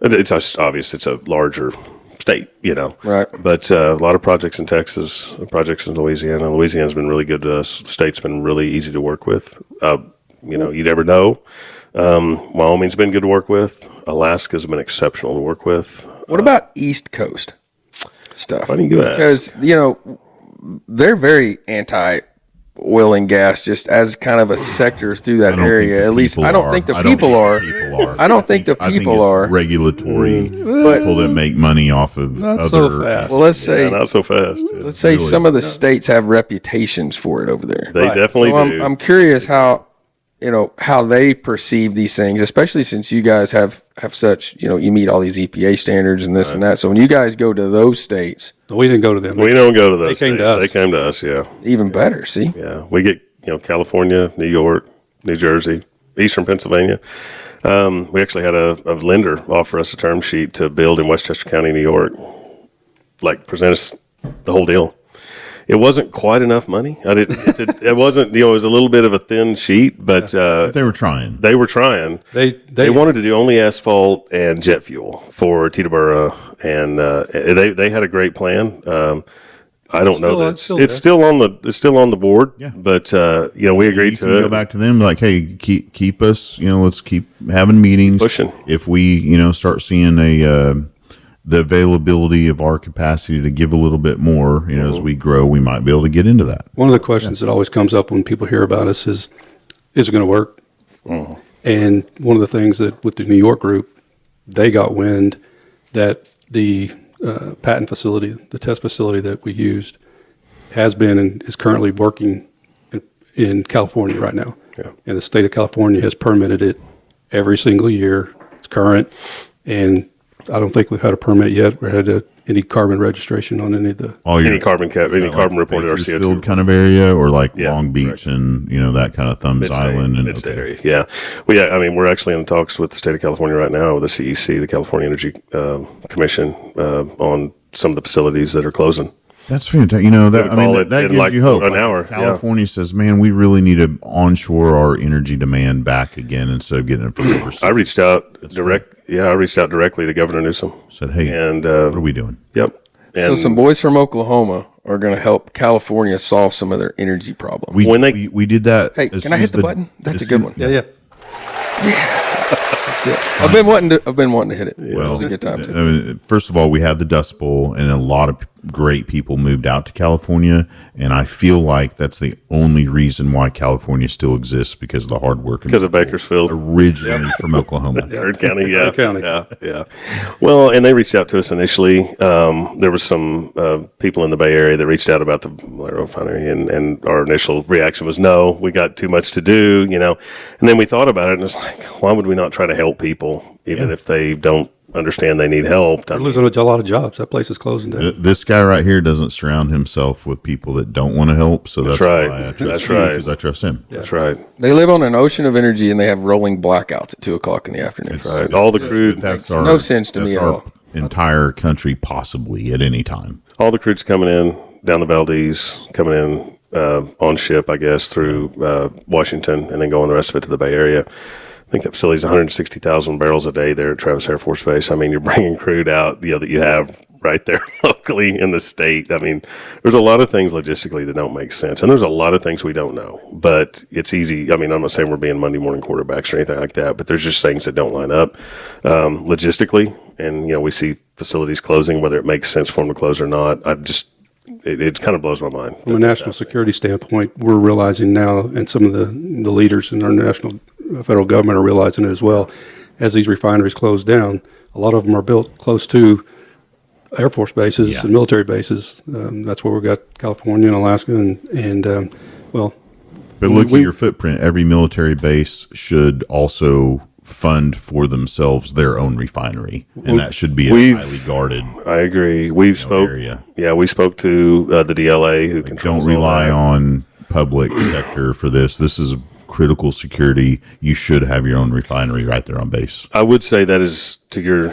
It's obvious it's a larger state, you know. Right. But a lot of projects in Texas, projects in Louisiana. Louisiana's been really good to us. The state's been really easy to work with. You never know. Wyoming's been good to work with. Alaska's been exceptional to work with. What about East Coast stuff? Why do you ask? Because, they're very anti oil and gas just as kind of a sector through that I don't think area. the At least people I don't are. think the I don't people think are. the people are. I don't think the I think people it's are. regulatory people that make money off of Not other so fast. Well, let's say Not so fast. let's say some of the states have reputations for it over there. They definitely So do. I'm curious how they perceive these things, especially since you guys have such, you meet all these EPA standards and this and that. So when you guys go to those states, we didn't go to them. We don't go to those They came states. to us. They came to us, yeah. even better. See, Yeah. We get, California, New York, New Jersey, Eastern Pennsylvania. We actually had a lender offer us a term sheet to build in Westchester County, New York, present us the whole deal. It wasn't quite enough money. It wasn't, it was a little bit of a thin sheet, but They were trying. they were trying. They wanted to do only asphalt and jet fuel for Teterboro, and they had a great plan. I don't know that it's still on the board. Yeah. But we agreed You to can it. go back to them like, hey, keep us. Let's keep having meetings. Pushing. If we start seeing the availability of our capacity to give a little bit more, as we grow, we might be able to get into that. One of the questions that always comes up when people hear about us is it going to work? And one of the things that with the New York group, they got wind that the patent facility, the test facility that we used, has been and is currently working in California right now. Yeah. And the state of California has permitted it every single year. It's current, and I don't think we've had a permit yet or had any carbon registration on any of the. Any carbon reported our CO2 Bakersfield kind of area, or like Yeah, Long Beach correct. and that kind of Thumbs Island and Mid-state area. Yeah. Well, yeah. I mean, we're actually in talks with the state of California right now with the CEC, the California Energy Commission, on some of the facilities that are closing. That's fantastic. That in gives like you hope. an Like, hour, if California says, "Man, we really need to onshore our energy demand back again instead of getting it from overseas." I reached out directly to Governor Newsom. Said, "Hey, And what are we doing?" Yep. so And some boys from Oklahoma are going to help California solve some of their energy problems. We did that. Hey, as can I soon hit as the button? That's a good one. Yeah. That's it. I've been wanting to hit it. Well, it was a good time too. I mean, first of all, we have the Dust Bowl, and a lot of great people moved out to California, and I feel like that's the only reason why California still exists, because of the hard work. Because of Bakersfield. Originally from Oklahoma. Kern County, yeah. County. Yeah. Well, and they reached out to us initially. There was some people in the Bay Area that reached out about the Valero refinery, and our initial reaction was, no, we got too much to do, And then we thought about it, and it's like, why would we not try to help people, even if they don't understand they need help? They're losing a lot of jobs. That place is closing down. This guy right here doesn't surround himself with people that don't want to help, so that's right. why I trust That's you, right. because I trust him. That's right. They live on an ocean of energy, and they have rolling blackouts at 2:00 in the afternoon. Right. All the crude, That's Makes no sense to me that's at our all. entire country, possibly at any time. all the crude's coming in down the Valdez, coming in on ship, I guess, through Washington, and then going the rest of it to the Bay Area. I think that facility's 160,000 barrels a day there at Travis Air Force Base. I mean, you're bringing crude out, that you have right there locally in the state. I mean, there's a lot of things logistically that don't make sense, and there's a lot of things we don't know. But it's easy. I mean, I'm not saying we're being Monday morning quarterbacks or anything like that, but there's just things that don't line up logistically, and we see facilities closing, whether it makes sense for them to close or not. It kind of blows my mind. From a national security standpoint, we're realizing now, and some of the leaders in our national federal government are realizing it as well, as these refineries close down, a lot of them are built close to Air Force bases and military bases. That's where we've got California and Alaska, and well. But look at your footprint. Every military base should also fund for themselves their own refinery, and that should be a highly guarded. I agree. We spoke to the DLA, who controls. Don't rely on public sector for this. This is critical security. You should have your own refinery right there on base. I would say that is, to your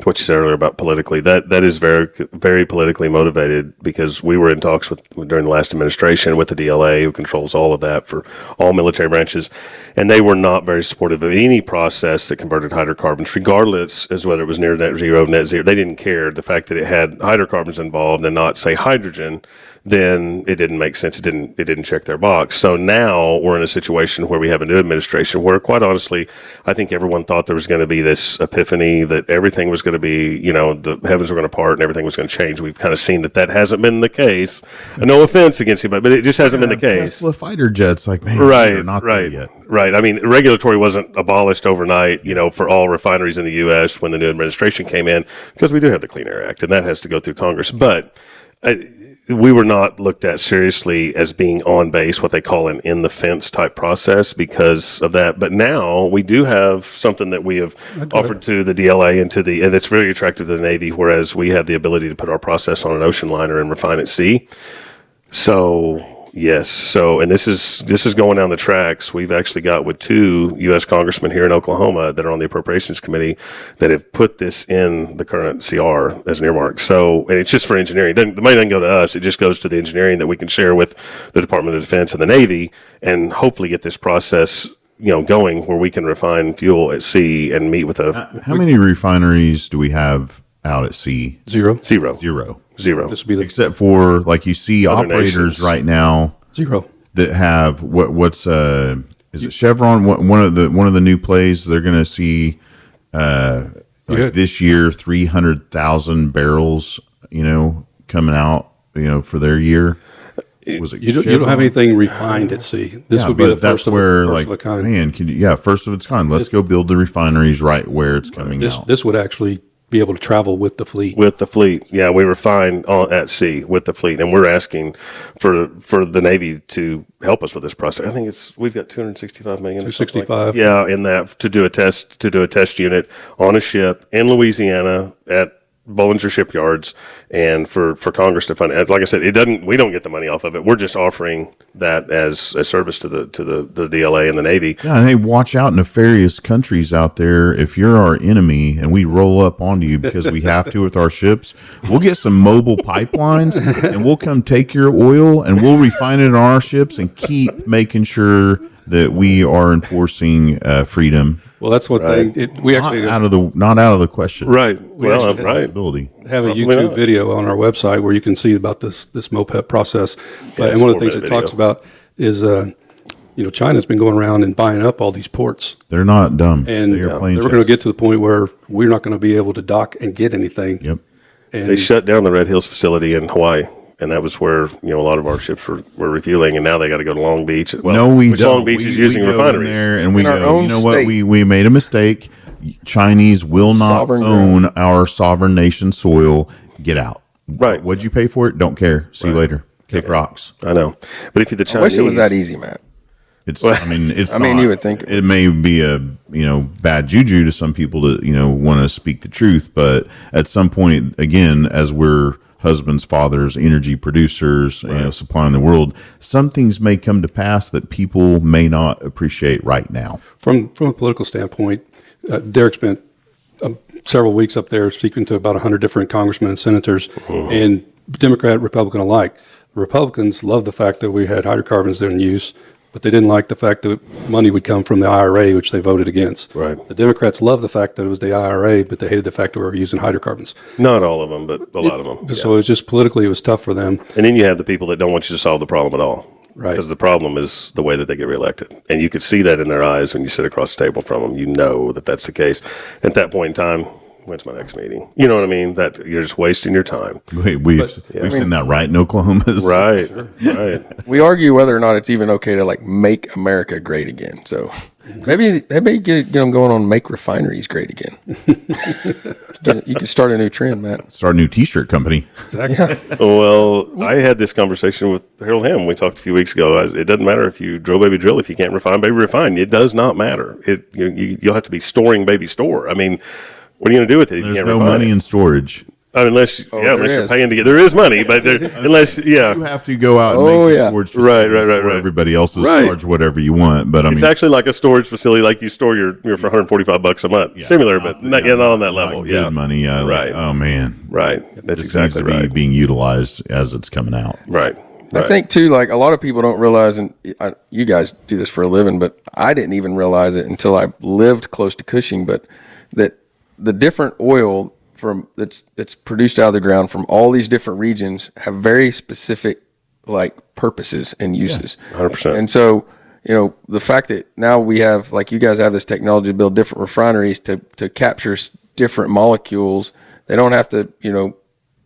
what you said earlier about politically, that is very, very politically motivated, because we were in talks during the last administration with the DLA, who controls all of that for all military branches, and they were not very supportive of any process that converted hydrocarbons, regardless as whether it was near net zero. They didn't care. The fact that it had hydrocarbons involved and not, say, hydrogen, then it didn't make sense. It didn't check their box. So now we're in a situation where we have a new administration where, quite honestly, I think everyone thought there was going to be this epiphany that everything was going to be, the heavens were going to part and everything was going to change. We've kind of seen that hasn't been the case. No offense against anybody, but it just hasn't been the case. Tesla fighter jets, like, man, right, not there yet. Right. I mean, regulatory wasn't abolished overnight, for all refineries in the U.S. when the new administration came in, because we do have the Clean Air Act, and that has to go through Congress. But we were not looked at seriously as being on base, what they call an in the fence type process, because of that. But now we do have something that we have offered to the DLA and it's very attractive to the Navy, whereas we have the ability to put our process on an ocean liner and refine at sea. So yes. So, and this is going down the tracks. We've actually got with 2 U.S. congressmen here in Oklahoma that are on the Appropriations Committee that have put this in the current CR as an earmark. So, and it's just for engineering. The money doesn't go to us. It just goes to the engineering that we can share with the Department of Defense and the Navy, and hopefully get this process going where we can refine fuel at sea and meet with How many refineries do we have out at sea? Zero. This would be Except for, like, you see Other operators nations. right now zero. that have what's is it Chevron? One of the new plays they're going to see this year 300,000 barrels, coming out, for their year. Was it You don't have anything refined at sea. This would be the first of a kind. Man, first of its kind. Let's go build the refineries right where it's coming out. This would actually be able to travel with the fleet. With the fleet, yeah, we refine at sea with the fleet, and we're asking for the Navy to help us with this process. I think we've got $265 million. 265. Yeah, in that to do a test unit on a ship in Louisiana at Bollinger Shipyards, and for Congress to fund it. Like I said, we don't get the money off of it. We're just offering that as a service to the DLA and the Navy. Yeah, and hey, watch out, nefarious countries out there. If you're our enemy and we roll up onto you because we have to with our ships, we'll get some mobile pipelines and we'll come take your oil and we'll refine it on our ships and keep making sure that we are enforcing freedom. Well, that's what we actually not out of the question. Right. Well, right. Have a YouTube video on our website where you can see about this MOPEP process. And one of the things it talks about is, China's been going around and buying up all these ports. They're not dumb. And they are we're going to get to the point where we're not going to be able to dock and get anything. Yep. And They shut down the Red Hills facility in Hawaii. And that was where, a lot of our ships were refueling, and now they got to go to Long Beach. Well, No, we which don't. Long Beach we, is using we go in refineries. there and we In our go, own you know what? state. We made a mistake. Chinese will not Sovereign own our sovereign nation soil. Get out. Right. What'd you pay for it? Don't care. See you later. Cape Rocks. I know. But if you're the I Chinese. wish it was that easy, Matt. It's. I mean, it's. I mean, not. you would think it it may be a bad juju to some people to want to speak the truth, but at some point, again, as we're husbands, fathers, energy producers, supplying the world, some things may come to pass that people may not appreciate right now. from a political standpoint, Derek spent several weeks up there speaking to about 100 different congressmen and senators, and Democrat, Republican alike. The Republicans loved the fact that we had hydrocarbons there in use, but they didn't like the fact that money would come from the IRA, which they voted against. Right. The Democrats loved the fact that it was the IRA, but they hated the fact that we were using hydrocarbons. Not all of them, but a lot of them. Yeah. So it was just politically, it was tough for them. And then you have the people that don't want you to solve the problem at all. Right. Because the problem is the way that they get reelected. And you could see that in their eyes when you sit across the table from them. You know that that's the case. At that point in time, when's my next meeting? You know what I mean? That you're just wasting your time. We've seen that right in Oklahoma. Right. Right. We argue whether or not it's even okay to make America great again. So maybe get them going on make refineries great again. You can start a new trend, Matt. Start a new T-shirt company. Exactly. Well, I had this conversation with Harold Hamm. We talked a few weeks ago. It doesn't matter if you drill, baby, drill. If you can't refine, baby, refine. It does not matter. You'll have to be storing, baby, store. I mean, what are you going to do with it if you There's can't no refine money it? in storage. I mean, unless there you're is. paying to get, there is money, but unless, You have to go out and Oh, make yeah. a storage Right, facility right. for everybody else's Right. charge whatever you want. But I it's mean, actually like a storage facility, like you store your for $145 a month. Similar, but not on that level. not Yeah, good money. Right. Oh man, right. That's This needs exactly to be right. being utilized as it's coming out. Right. I think too, a lot of people don't realize, and you guys do this for a living, but I didn't even realize it until I lived close to Cushing. But that the different oil that's produced out of the ground from all these different regions have very specific purposes and uses. 100%. And so the fact that now we have you guys have this technology to build different refineries to capture different molecules. They don't have to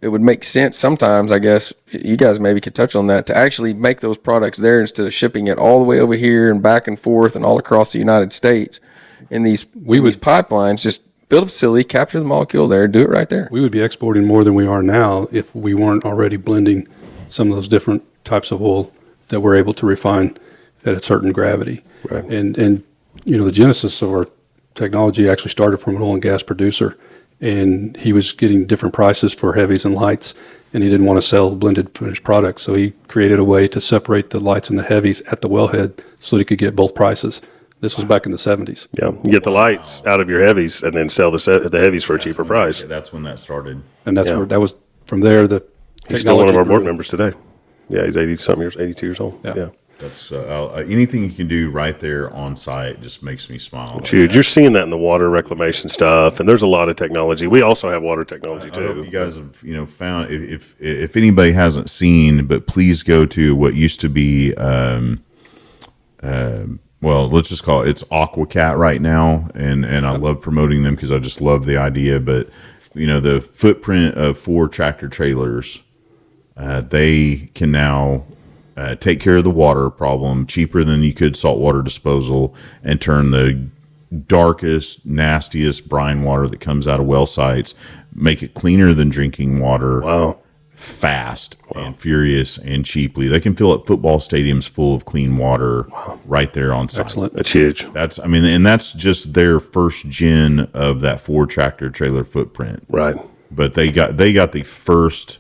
it would make sense sometimes, I guess, you guys maybe could touch on that, to actually make those products there instead of shipping it all the way over here and back and forth and all across the United States in these pipelines. Just build a facility, capture the molecule there, do it right there. We would be exporting more than we are now if we weren't already blending some of those different types of oil that we're able to refine at a certain gravity. Right. And the genesis of our technology actually started from an oil and gas producer, and he was getting different prices for heavies and lights, and he didn't want to sell blended finished products. So he created a way to separate the lights and the heavies at the wellhead so that he could get both prices. This was back in the 70s. Yeah, you get the lights out of your heavies and then sell the heavies for a cheaper price. Yeah, that's when that started. And that's where that was from there. The He's still one of our board grew. members today. Yeah, he's 82 years old. Yeah. That's anything you can do right there on site just makes me smile. It's huge. You're seeing that in the water reclamation stuff, and there's a lot of technology. We also have water technology I hope too. you guys have found, if anybody hasn't seen, but please go to what used to be well, let's just call it's AquaCat right now, and I love promoting them because I just love the idea. But the footprint of 4 tractor trailers, they can now take care of the water problem cheaper than you could saltwater disposal, and turn the darkest, nastiest brine water that comes out of well sites, make it cleaner than drinking water. Wow. Fast and furious and cheaply. They can fill up football stadiums full of clean water right there on site. Excellent. That's huge. And that's just their first gen of that 4 tractor trailer footprint. Right. But they got the first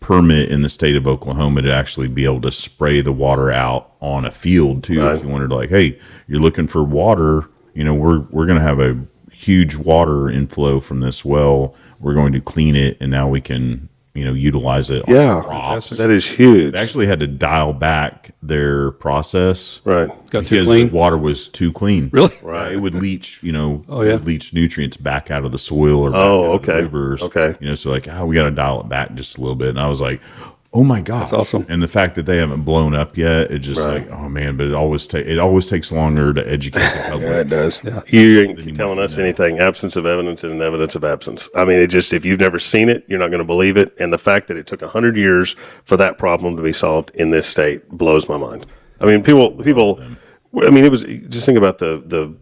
permit in the state of Oklahoma to actually be able to spray the water out on a field too. Right. If you wanted hey, you're looking for water, we're going to have a huge water inflow from this well. We're going to clean it, and now we can utilize it. Yeah. On crops. That is huge. They actually had to dial back their process, Right. Got too because clean? the water was too clean. Really? Right. It would leach, it yeah. would leach nutrients back out of the soil or back Oh, out of the okay. rivers. Okay. So we got to dial it back just a little bit. And I was like, Oh my gosh. That's awesome. And the fact that they haven't blown up yet, it's just like, oh man, but it always takes longer to educate the public. Yeah, it does. Yeah. You ain't telling us anything. Absence of evidence and evidence of absence. I mean, it just, if you've never seen it, you're not going to believe it. And the fact that it took 100 years for that problem to be solved in this state blows my mind. I mean, people, I mean, it was, just think about the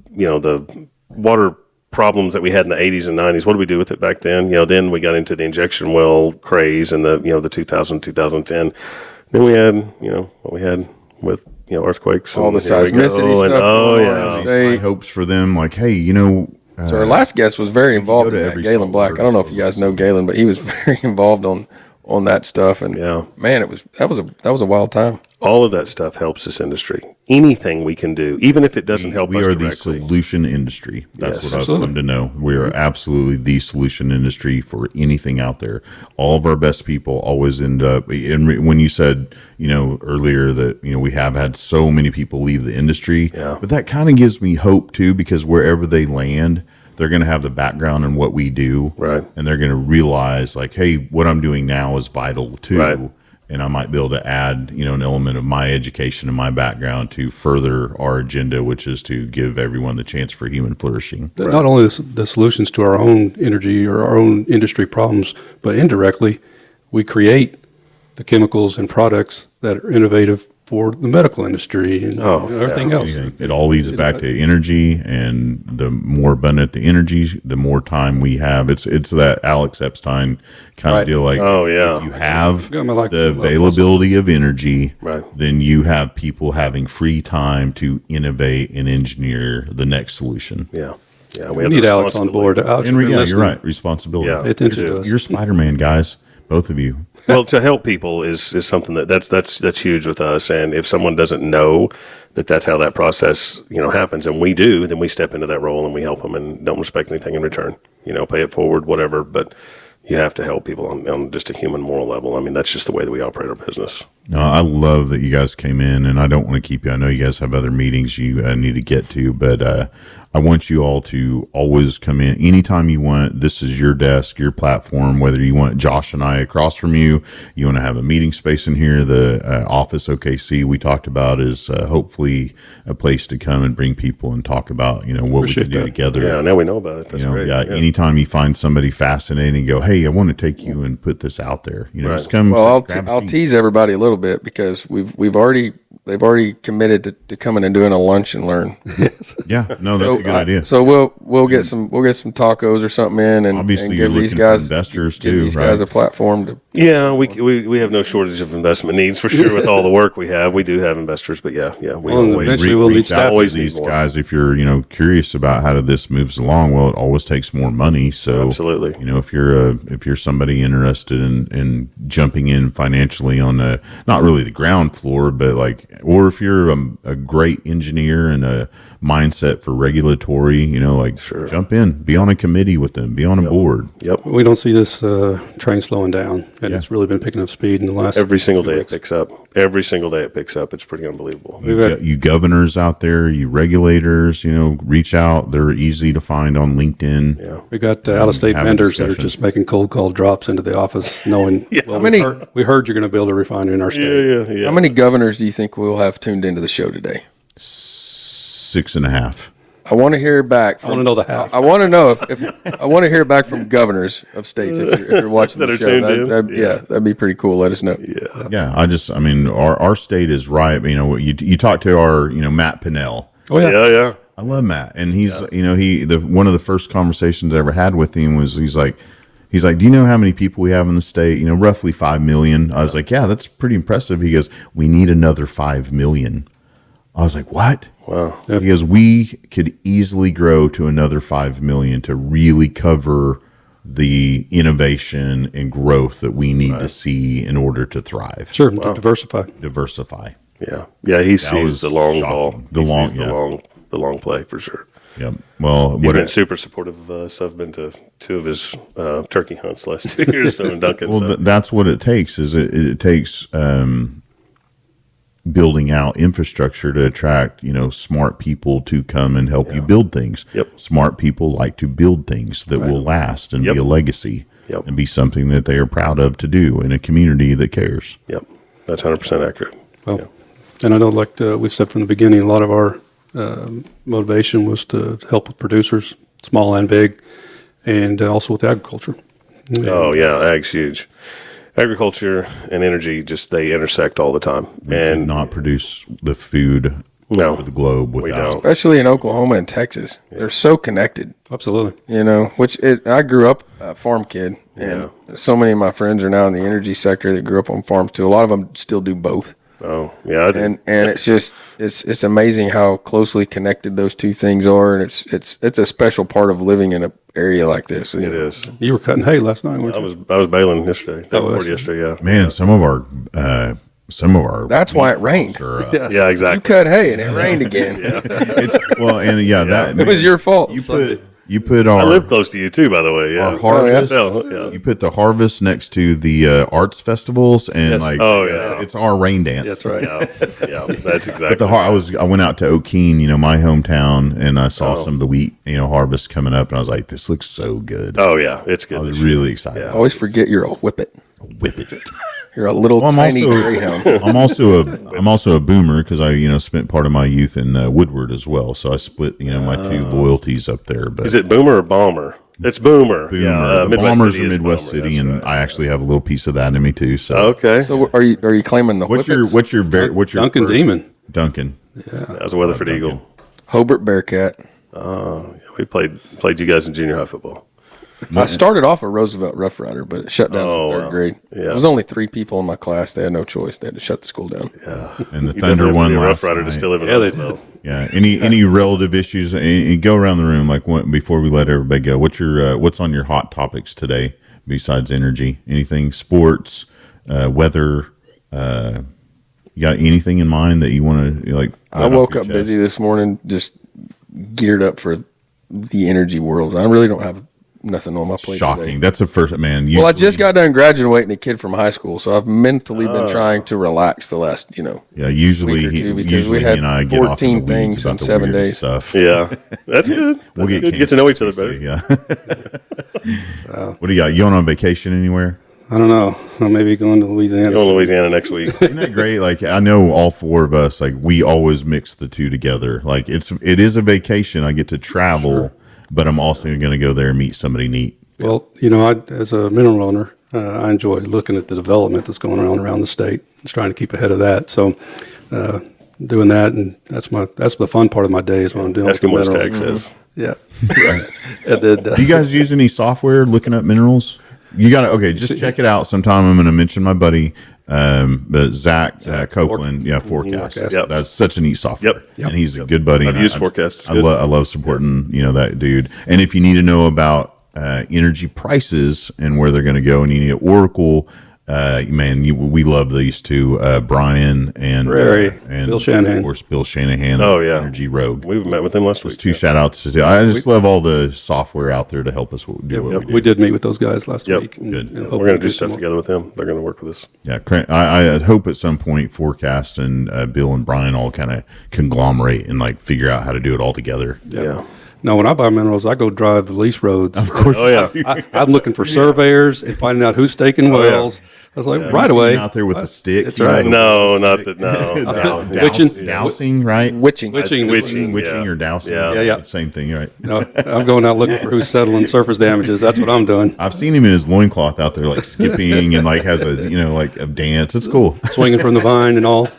water problems that we had in the 80s and 90s. What did we do with it back then? Then we got into the injection well craze and the 2010. Then we had, what we had with, earthquakes. All and the seismicity stuff. going on in the state. My hopes for them, like, hey, So our last guest was very involved to in that, every Galen Black. I don't know if you guys know Galen, but he was very involved on that stuff. And man, that was a wild time. All of that stuff helps this industry. Anything we can do, even if it doesn't help we us are directly. the solution industry. That's Yes. what I've come to know. We are absolutely the solution industry for anything out there. All of our best people always end up. And when you said, earlier that we have had so many people leave the industry, but that kind of gives me hope too, because wherever they land, they're going to have the background in what we do, Right. And they're going to realize, like, hey, what I'm doing now is vital too. Right. And I might be able to add, an element of my education and my background to further our agenda, which is to give everyone the chance for human flourishing. Not only the solutions to our own energy or our own industry problems, but indirectly, we create the chemicals and products that are innovative for the medical industry and everything else. It all leads back to energy, and the more abundant the energy, the more time we have. It's that Alex Epstein kind of deal. Like, if you have the availability of energy, then you have people having free time to innovate and engineer the next solution. Yeah. We need Alex on board. Alex, You're right. Responsibility. Yeah. Pay attention to us. You're Spider-Man, guys. Both of you. Well, to help people is something that's huge with us. And if someone doesn't know that's how that process happens, and we do, then we step into that role and we help them and don't expect anything in return. Pay it forward, whatever. But you have to help people on just a human moral level. I mean, that's just the way that we operate our business. No, I love that you guys came in, and I don't want to keep you. I know you guys have other meetings you need to get to, but I want you all to always come in anytime you want. This is your desk, your platform, whether you want Josh and I across from you, you want to have a meeting space in here. The office OKC we talked about is hopefully a place to come and bring people and talk about, what we can do together. Yeah, now we know about it. That's great. Anytime you find somebody fascinating, go, hey, I want to take you and put this out there. Just come. Well, I'll tease everybody a little bit because they've already committed to coming and doing a lunch and learn. Yeah, no, that's a good idea. So we'll get some tacos or something in, and obviously and you're give these looking guys for investors give too, these right? guys a platform to. Yeah, we have no shortage of investment needs for sure. With all the work we have, we do have investors, but we always eventually we'll need reach out staff. to these guys if you're curious about how this moves along. Well, it always takes more money, so absolutely. If you're somebody interested in jumping in financially on not really the ground floor, but or if you're a great engineer and a mindset for regulatory, jump in, be on a committee with them, be on a board. Yep. We don't see this train slowing down, and it's really been picking up speed in the last Every single day weeks. it picks up. Every single day it picks up. It's pretty unbelievable. You governors out there, you regulators, reach out. They're easy to find on LinkedIn. Yeah. We got out-of-state have a vendors that are discussion. just making cold call drops into the office, knowing well, we heard you're going to build a refinery in our state. Yeah. How many governors do you think we'll have tuned into the show today? 6.5. I want to hear back. I want to know the half. I want to know if I want to hear back from governors of states if you're watching That the are show. tuned in? That'd be pretty cool. Let us know. Yeah, our state is right. You talk to our, Matt Pinnell. Oh yeah. Yeah. I love Matt, and he's, one of the first conversations I ever had with him was he's like, do you know how many people we have in the state? Roughly 5 million. I was like, yeah, that's pretty impressive. He goes, we need another 5 million. I was like, what? Wow. Yep. He goes, we could easily grow to another 5 million to really cover the innovation and growth that we need to see in order to thrive. Sure, to diversify. Yeah. He sees was the long shocking. ball. The long play for sure. Yep. Well, He's been super supportive of us. I've been to 2 of his turkey hunts last 2 years in Duncan. well, that's what it takes. It takes building out infrastructure to attract, smart people to come and help you build things. Yep. Smart people like to build things that will last and be a legacy. Yep. and be something that they are proud of to do in a community that cares. Yep. That's 100% accurate. Well, and I know, like we said from the beginning, a lot of our motivation was to help with producers, small and big, and also with agriculture. Oh, yeah. Ag's huge. Agriculture and energy, they intersect all the time. We and could not produce the food No, for the globe we without. don't. Especially in Oklahoma and Texas. They're so connected, Absolutely. I grew up a farm kid, and so many of my friends are now in the energy sector that grew up on farms too. A lot of them still do both. Oh, yeah. I do. And it's just it's amazing how closely connected those two things are, and it's a special part of living in an area like this. It is. You were cutting hay last night, weren't you? I was baling yesterday. Day before that's- yesterday, yeah. Man, some of our That's why it rained. are, Yes. Yeah, You exactly. cut hay and it rained again. that It was your fault. you put our I live close to you too, by the way. Yeah. our harvest. Yeah. You put the harvest next to the arts festivals, and Yes. Oh, yeah. it's our rain dance. That's right. Yeah, yeah, that's exactly. But I went out to O'Keene, my hometown, and I saw some of the wheat, harvest coming up, and I was like, this looks so good. Oh yeah, it's good. I was this year. really excited. Yeah. I always forget you're a whippet. Whip it. You're a little Well, tiny greyhound. I'm also a boomer because I spent part of my youth in Woodward as well. So I split my two loyalties up there. But Is it Boomer or Bomber? It's Boomer. Boomer. Yeah, The Midwest Bombers City are is Midwest Bomber, City, that's and right. I actually have a little piece of that in me too. So Okay, So are you claiming the what's your Whippets? Duncan first- Demon. Duncan. that was a Weatherford Eagle. Hobart Bearcat. We played you guys in junior high football. I started off a Roosevelt Rough Rider, but it shut down Oh, in third wow. grade. Yeah. There was only 3 people in my class. They had no choice. They had to shut the school down. And the You Thunder definitely have to won be a last Rough Rider night. to still live in Yeah, they Roosevelt. Yeah. Any relative issues? And go around the room before we let everybody go. What's on your hot topics today besides energy? Anything? Sports, weather. You got anything in mind that you want to like? I woke up busy this morning, just geared up for the energy world. I really don't have nothing on my plate Shocking. today. That's the first man. Well, I just got done graduating a kid from high school, so I've mentally been trying to relax the last, Yeah, usually week or two, because usually we had he and I get off in 14 the weeds things about in the 7 weirdest days. stuff. Yeah, that's good. We'll That's get good. Get to know each other canceled, better. Yeah. What do you got? You on vacation anywhere? I don't know. I may be going to Louisiana. Going to Louisiana next week. Isn't that great? Like I know all four of us, like we always mix the two together. Like it is a vacation. I get to travel, but I'm also going to go there and meet somebody neat. Well, as a mineral owner, I enjoy looking at the development that's going on around the state. Just trying to keep ahead of that. So, doing that, and that's the fun part of my day is when I'm doing Ask him what his minerals. tag says. Yeah, and then, Do you guys use any software looking up minerals? You got to just check it out sometime. I'm going to mention my buddy, but Zach Copeland. Yeah, Forecast. Forecast. That's such a neat software, Yep. and he's a good buddy. I've used Forecast. It's I good. love supporting that dude. And if you need to know about energy prices and where they're going to go, and you need Oracle, we love these two, Brian and Prairie, and Bill Shanahan. of course Bill Shanahan. Oh, yeah. Energy Rogue. We met with him last week. Two shout outs to do. I just love all the software out there to help us do what we do. we did meet with those guys last Yep. week. and- Good. and hope We're going we to do some stuff more. together with them. They're going to work with us. Yeah, I hope at some point Forecast and Bill and Brian all kind of conglomerate and like figure out how to do it all together. Yeah. No, when I buy minerals, I go drive the lease roads. Of course. Oh yeah. I'm looking for surveyors and finding out who's staking Oh, yeah. wells. I was like, right away. out there with the stick. That's you know, right. the- No, not that. No. no. Witching. Dousing, right? Witching. Witching. Witching. Witching Yeah. or dousing. Yeah. Yeah. Same thing, right? No, I'm going out looking for who's settling surface damages. That's what I'm doing. I've seen him in his loincloth out there, like skipping and like has a, like a dance. It's cool. Swinging from the vine and all.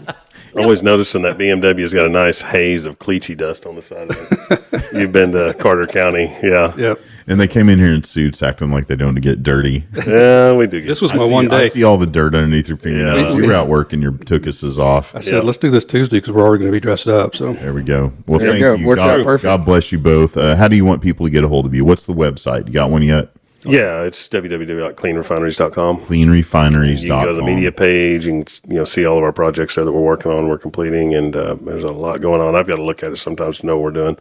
Always noticing that BMW's got a nice haze of cleachy dust on the side of it. You've been to Carter County. Yeah. Yep. And they came in here in suits acting like they don't get dirty. Yeah, we do. Get This was I my see- one I day. see all the dirt underneath your fingernails. Yeah. You were out working, your tuchus off. I said, Yeah. let's do this Tuesday because we're already going to be dressed up. So There we go. Well, There you thank go. you. Worked out perfect. God bless you both. How do you want people to get a hold of you? What's the website? You got one yet? Yeah, it's www.cleanrefineries.com. Cleanrefineries.com. You can go to the media page and see all of our projects there that we're working on, we're completing, and there's a lot going on. I've got to look at it sometimes to know what we're doing.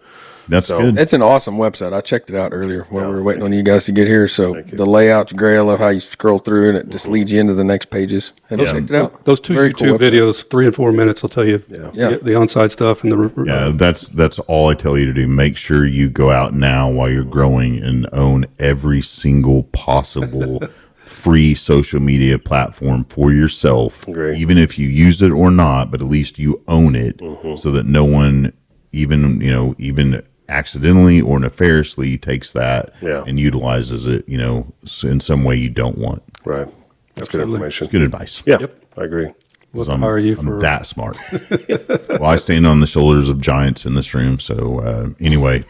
That's So- good. It's an awesome website. I checked it out earlier when Yeah, we were waiting on you guys to get here. So the layout's great. I love how you scroll through and it just leads you into the next pages. Have you checked it out? Those two Very YouTube cool website. videos, 3 and 4 minutes, will tell you Yeah. the on-site stuff and the Yeah, that's all I tell you to do. Make sure you go out now while you're growing and own every single possible free social media platform for yourself. Agree. Even if you use it or not, but at least you own it so that no one even accidentally or nefariously takes that Yeah. and utilizes it, in some way you don't want. Right. That's good information. Good advice. Yeah, I agree. we'll hire you I'm for that smart. Well, I stand on the shoulders of giants in this room. So anyway,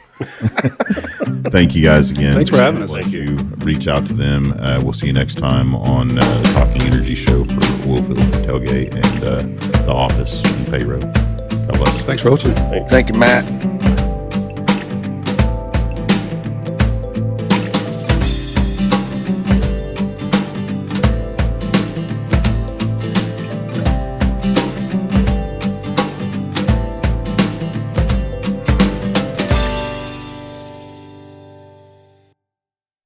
thank you guys again. Thanks for having us. Thank you. Reach out to them. We'll see you next time on the Talking Energy Show for Oilfield Tailgate and the office in Payroll. God bless. Thanks for hosting. Thank you, Matt.